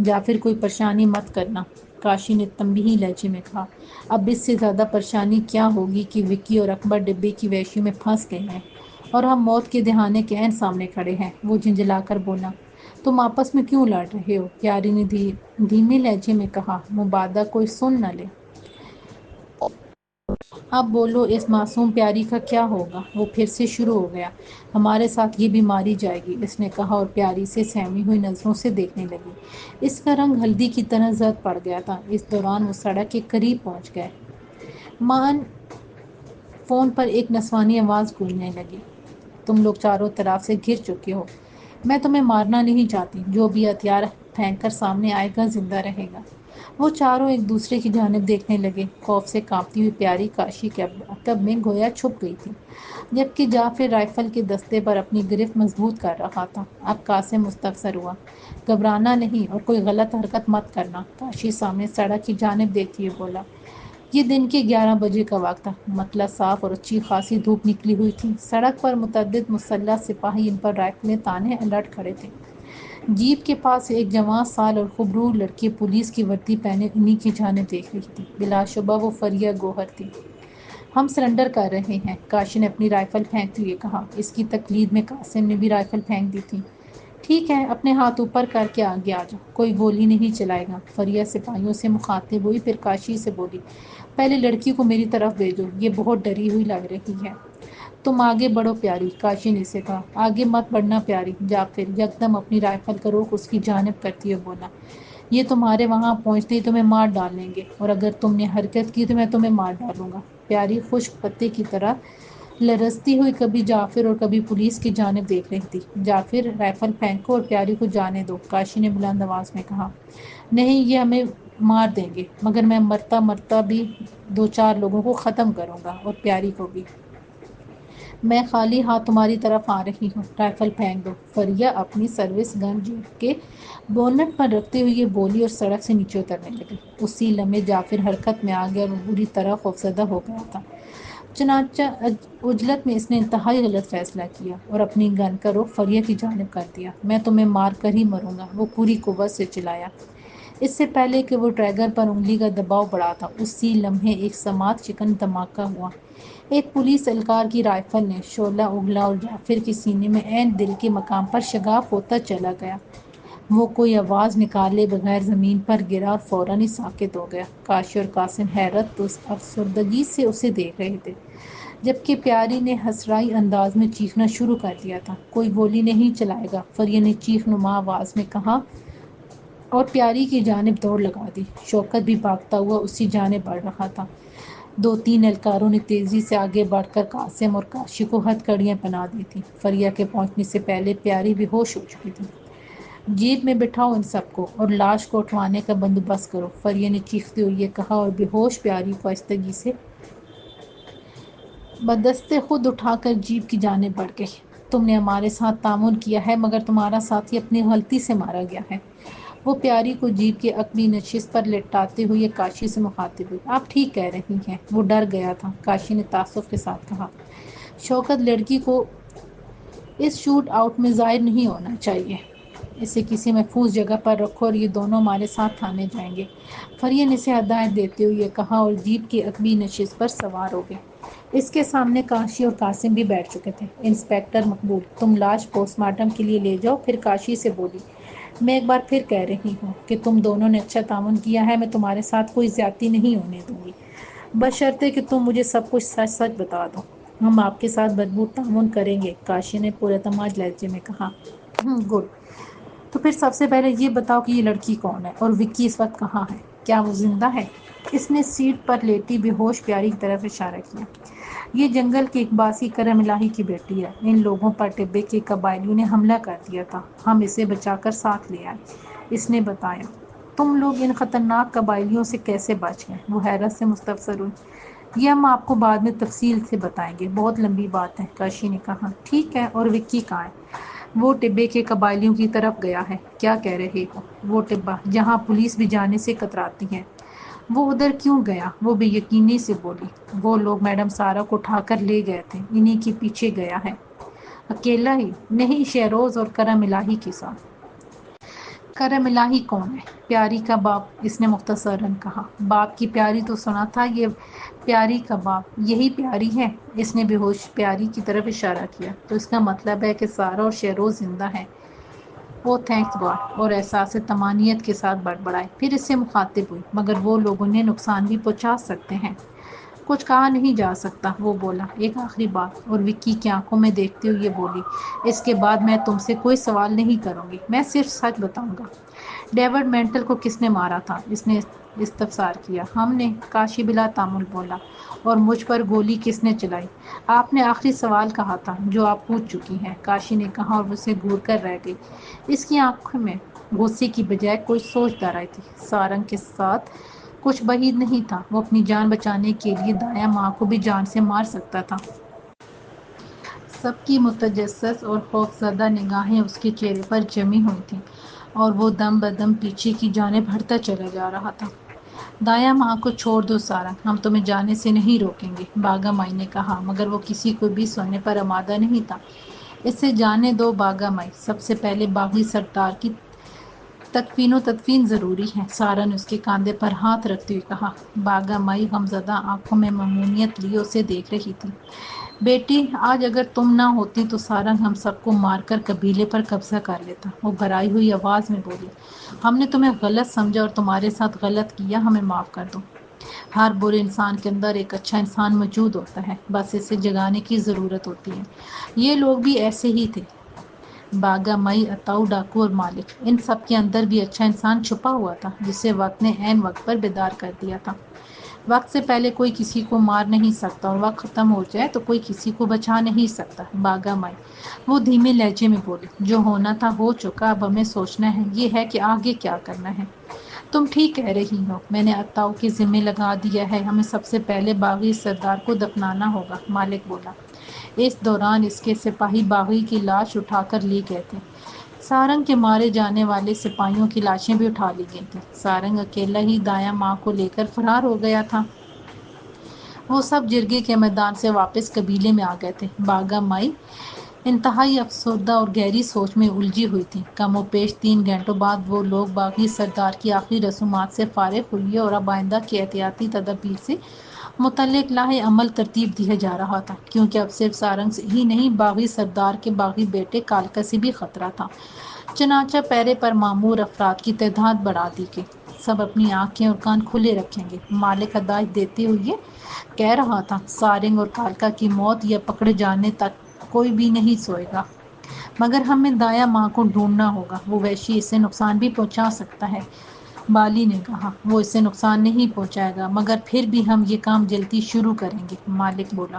یا پھر کوئی پریشانی مت کرنا، کاشی نے تنبیہی لہجے میں کہا۔ اب اس سے زیادہ پریشانی کیا ہوگی کہ وکی اور اکبر ڈبے کی وحشیوں میں پھنس گئے ہیں اور ہم موت کے دہانے کے عین سامنے کھڑے ہیں، وہ جھنجھلا کر بولا۔ تم آپس میں کیوں لڑ رہے ہو؟ پیاری نے دھیمے لہجے میں کہا، مبادہ کوئی سن نہ لے۔ اب بولو، اس معصوم پیاری کا کیا ہوگا؟ وہ پھر سے شروع ہو گیا۔ ہمارے ساتھ یہ بھی ماری جائے گی، اس نے کہا اور پیاری سے سہمی ہوئی نظروں سے دیکھنے لگی۔ اس کا رنگ ہلدی کی طرح زرد پڑ گیا تھا۔ اس دوران وہ سڑک کے قریب پہنچ گئے۔ مان فون پر ایک نسوانی آواز گونجنے لگی۔ تم لوگ چاروں طرف سے گھر چکے ہو، میں تمہیں مارنا نہیں چاہتی، جو بھی ہتھیار پھینک کر سامنے آئے گا زندہ رہے گا۔ وہ چاروں ایک دوسرے کی جانب دیکھنے لگے۔ خوف سے کانپتی ہوئی پیاری کاشی کے عقب میں گویا چھپ گئی تھی، جبکہ جعفر رائفل کے دستے پر اپنی گرفت مضبوط کر رہا تھا۔ اب قاسم مستفسر ہوا۔ گھبرانا نہیں اور کوئی غلط حرکت مت کرنا، کاشی سامنے سڑک کی جانب دیکھتی ہوئے بولا۔ یہ دن کے 11 بجے کا وقت تھا، مطلع صاف اور اچھی خاصی دھوپ نکلی ہوئی تھی۔ سڑک پر متعدد مسلح سپاہی ان پر رائفلیں تانے الرٹ کھڑے تھے۔ جیپ کے پاس ایک جوان سال اور خوبرو لڑکی پولیس کی وردی پہنے انہی کی جانب دیکھ رہی تھی۔ بلا شبہ وہ فریا گوہر تھی۔ ہم سرنڈر کر رہے ہیں، کاشی نے اپنی رائفل پھینکتے ہوئے کہا۔ اس کی تقلید میں قاسم نے بھی رائفل پھینک دی تھی۔ ٹھیک ہے، اپنے ہاتھ اوپر کر کے آگے آ جاؤ، کوئی گولی نہیں چلائے گا۔ فریا سپاہیوں سے مخاطب ہوئی، پھر کاشی سے بولی۔ پہلے لڑکی کو میری طرف بھیجو، یہ بہت ڈری ہوئی لگ رہی ہے۔ تم آگے بڑھو پیاری، کاشی نے اسے کہا۔ آگے مت بڑھنا پیاری، جعفر یکدم اپنی رائفل کا رخ اس کی جانب کرتے ہوئے بولا۔ یہ تمہارے وہاں پہنچتے ہی تمہیں مار ڈالیں گے، اور اگر تم نے حرکت کی تو میں تمہیں مار ڈالوں گا۔ پیاری خشک پتے کی طرح لرزتی ہوئی کبھی جعفر اور کبھی پولیس کی جانب دیکھ رہی تھی۔ جعفر، رائفل پھینکو اور پیاری کو جانے دو، کاشی نے بلند آواز میں کہا۔ نہیں، یہ ہمیں مار دیں گے، مگر میں مرتا مرتا بھی 2-4 لوگوں کو ختم کروں گا، اور پیاری کو بھی۔ میں خالی ہاتھ تمہاری طرف آ رہی ہوں، رائفل پھینک دو۔ فریا اپنی سروس گن جیپ کے بونٹ پر رکھتے ہوئے یہ بولی اور سڑک سے نیچے اترنے لگی۔ اسی لمحے جعفر حرکت میں آ گیا اور وہ بری طرح خوفزدہ ہو گیا تھا۔ چنانچہ عجلت میں اس نے انتہائی غلط فیصلہ کیا اور اپنی گن کا رخ فریا کی جانب کر دیا۔ میں تمہیں مار کر ہی مروں گا، وہ پوری قوت سے چلایا۔ اس سے پہلے کہ وہ ٹریگر پر انگلی کا دباؤ بڑھاتا، اسی لمحے ایک سماعت شکن دھماکہ ہوا۔ ایک پولیس اہلکار کی رائفل نے شعلہ اگلا اور جعفر کے سینے میں عین دل کے مقام پر شگاف ہوتا چلا گیا۔ وہ کوئی آواز نکالے بغیر زمین پر گرا اور فوراً ہی ساکت ہو گیا۔ کاشی اور قاسم حیرت و افسردگی سے اسے دیکھ رہے تھے، جبکہ پیاری نے حسرائی انداز میں چیخنا شروع کر دیا تھا۔ کوئی گولی نہیں چلائے گا، فریا نے چیخ نما آواز میں کہا اور پیاری کی جانب دوڑ لگا دی۔ شوکت بھی بھاگتا ہوا اسی جانب بڑھ رہا تھا۔ 2-3 اہلکاروں نے تیزی سے آگے بڑھ کر قاسم اور کاشی کو ہتھکڑیاں پہنا دی تھیں۔ فریا کے پہنچنے سے پہلے پیاری بے ہوش ہو چکی تھی۔ جیپ میں بٹھاؤ ان سب کو اور لاش کو اٹھوانے کا بندوبست کرو، فریا نے چیختے ہوئے یہ کہا اور بے ہوش پیاری کو آہستگی سے بدست خود اٹھا کر جیپ کی جانب بڑھ گئی۔ تم نے ہمارے ساتھ تعاون کیا ہے، مگر تمہارا ساتھی اپنی غلطی سے مارا گیا ہے۔ وہ پیاری کو جیپ کی عقبی نشست پر لٹاتے ہوئے کاشی سے مخاطب ہوئی۔ آپ ٹھیک کہہ رہی ہیں، وہ ڈر گیا تھا، کاشی نے تعصب کے ساتھ کہا۔ شوکت، لڑکی کو اس شوٹ آؤٹ میں ظاہر نہیں ہونا چاہیے، اسے کسی محفوظ جگہ پر رکھو اور یہ دونوں ہمارے ساتھ تھانے جائیں گے، فریا نے اسے ہدایت دیتے ہوئے یہ کہا اور جیپ کی عقبی نشست پر سوار ہو گئے۔ اس کے سامنے کاشی اور قاسم بھی بیٹھ چکے تھے۔ انسپکٹر مقبول، تم لاش پوسٹ مارٹم کے لیے لے جاؤ، پھر کاشی سے بولی۔ میں ایک بار پھر کہہ رہی ہوں کہ تم دونوں نے اچھا تعاون کیا ہے، میں تمہارے ساتھ کوئی زیادتی نہیں ہونے دوں گی، بشرطے کہ تم مجھے سب کچھ سچ سچ بتا دو۔ ہم آپ کے ساتھ بھرپور تعاون کریں گے، کاشی نے پراعتماد لہجے میں کہا۔ گڈ، تو پھر سب سے پہلے یہ بتاؤ کہ یہ لڑکی کون ہے اور وکی اس وقت کہاں ہے؟ کیا وہ زندہ ہے؟ اس نے سیٹ پر لیٹی بے ہوش پیاری کی طرف اشارہ کیا۔ یہ جنگل کے اقباسی کرم الہی کی بیٹی ہے، ان لوگوں پر ٹبے کے قبائلیوں نے حملہ کر دیا تھا، ہم اسے بچا کر ساتھ لے آئے، اس نے بتایا۔ تم لوگ ان خطرناک قبائلیوں سے کیسے بچ گئے؟ وہ حیرت سے مستفسر ہوئی۔ یہ ہم آپ کو بعد میں تفصیل سے بتائیں گے، بہت لمبی بات ہے، کاشی نے کہا۔ ٹھیک ہے، اور وکی کہاں ہے؟ وہ ٹبے کے قبائلیوں کی طرف گیا ہے۔ کیا کہہ رہے ہو؟ وہ ٹبا جہاں پولیس بھی جانے سے کتراتی ہے، وہ ادھر کیوں گیا؟ وہ بے یقینی سے بولی۔ وہ لوگ میڈم سارا کو اٹھا کر لے گئے تھے، انہی کے پیچھے گیا ہے۔ اکیلا ہی؟ نہیں، شہروز اور کرم الہی کے ساتھ۔ کرم الہی کون ہے؟ پیاری کا باپ، اس نے مختصراً کہا۔ باپ کی پیاری تو سنا تھا، یہ پیاری کا باپ یہی پیاری ہے؟ اس نے بے ہوش پیاری کی طرف اشارہ کیا۔ تو اس کا مطلب ہے کہ سارا اور شہروز زندہ ہیں۔ وہ تھینکس گاڈ، اور احساس طمانینت کے ساتھ بڑبڑائے، پھر اس سے مخاطب ہوئی، مگر وہ لوگ انہیں نقصان بھی پہنچا سکتے ہیں۔ کچھ کہا نہیں جا سکتا، وہ بولا۔ ایک آخری بات، اور وکی کی آنکھوں میں دیکھتے ہوئے بولی، اس کے بعد میں تم سے کوئی سوال نہیں کروں گی، میں صرف سچ بتاؤں گا۔ ڈیوڈ مینٹل کو کس نے مارا تھا؟ اس نے استفسار کیا۔ ہم نے، کاشی بلا تامل بولا۔ اور مجھ پر گولی کس نے چلائی؟ آپ نے آخری سوال کہا تھا، جو آپ پوچھ چکی ہیں، کاشی نے کہا، اور وہ اسے گھور کر رہ گئی۔ اس کی آنکھوں میں غصے کی بجائے کوئی سوچ درائی تھی۔ سارنگ کے ساتھ کچھ بعید نہیں تھا، وہ اپنی جان بچانے کے لیے دایا ماں کو بھی جان سے مار سکتا تھا۔ سب کی متجسس اور خوفزدہ نگاہیں اس کے چہرے پر جمی ہوئی تھیں، اور وہ دم بدم پیچھے کی جانب ہٹتا چلا جا رہا تھا۔ دایا ماں کو چھوڑ دو سارنگ، ہم تمہیں جانے سے نہیں روکیں گے، باگا مائی نے کہا، مگر وہ کسی کو بھی سننے پر آمادہ نہیں تھا۔ اسے جانے دو باگا مائی، سب سے پہلے باغی سردار کی تکفین و تدفین ضروری ہے، سارا نے اس کے کاندھے پر ہاتھ رکھتے ہوئے کہا۔ باگا مائی غمزدہ آنکھوں میں ممنونیت لیے اسے دیکھ رہی تھی۔ بیٹی، آج اگر تم نہ ہوتی تو سارنگ ہم سب کو مار کر قبیلے پر قبضہ کر لیتا، وہ بھرائی ہوئی آواز میں بولی۔ ہم نے تمہیں غلط سمجھا اور تمہارے ساتھ غلط کیا، ہمیں معاف کر دو۔ ہر برے انسان کے اندر ایک اچھا انسان موجود ہوتا ہے، بس اسے جگانے کی ضرورت ہوتی ہے۔ یہ لوگ بھی ایسے ہی تھے، باگا مائی، اتاؤ، ڈاکو اور مالک، ان سب کے اندر بھی اچھا انسان چھپا ہوا تھا، جسے وقت نے عین وقت پر بیدار کر دیا تھا۔ وقت سے پہلے کوئی کسی کو مار نہیں سکتا، اور وقت ختم ہو جائے تو کوئی کسی کو بچا نہیں سکتا، باگا مائی، وہ دھیمے لہجے میں بولی۔ جو ہونا تھا ہو چکا، اب ہمیں سوچنا ہے، یہ ہے کہ آگے کیا کرنا ہے۔ تم ٹھیک کہہ رہی ہو، میں نے اتاؤ کے ذمہ لگا دیا ہے، ہمیں سب سے پہلے باغی سردار کو دفنانا ہوگا، مالک بولا۔ اس دوران اس کے سپاہی باغی کی لاش اٹھا کر لے گئے تھے، سارنگ کے مارے جانے والے سپاہیوں کی لاشیں بھی اٹھا لی گئی تھیں، سارنگ اکیلا ہی دایا ماں کو لے کر فرار ہو گیا تھا۔ وہ سب جرگے کے میدان سے واپس قبیلے میں آ گئے تھے، باگا مائی انتہائی افسردہ اور گہری سوچ میں الجھی ہوئی تھی۔ کم و بیش 3 گھنٹوں بعد وہ لوگ باغی سردار کی آخری رسومات سے فارغ ہوئے، اور اب آئندہ کے احتیاطی تدابیر سے متعلق لاہے عمل ترتیب دیا جا رہا تھا، کیونکہ اب صرف سارنگ سے ہی نہیں، باغی سردار کے باغی بیٹے کالکا سے بھی خطرہ تھا۔ چنانچہ پیرے پر مامور افراد کی تعداد بڑھا دی گئی۔ سب اپنی آنکھیں اور کان کھلے رکھیں گے، مالک ہدایت دیتے ہوئے کہہ رہا تھا۔ سارنگ اور کالکا کی موت یا پکڑے جانے تک کوئی بھی نہیں سوئے گا، مگر ہمیں دایا ماں کو ڈھونڈنا ہوگا، وہ وحشی اسے نقصان بھی پہنچا سکتا ہے، بالی نے کہا۔ وہ اسے نقصان نہیں پہنچائے گا، مگر پھر بھی ہم یہ کام جلدی شروع کریں گے، مالک بولا۔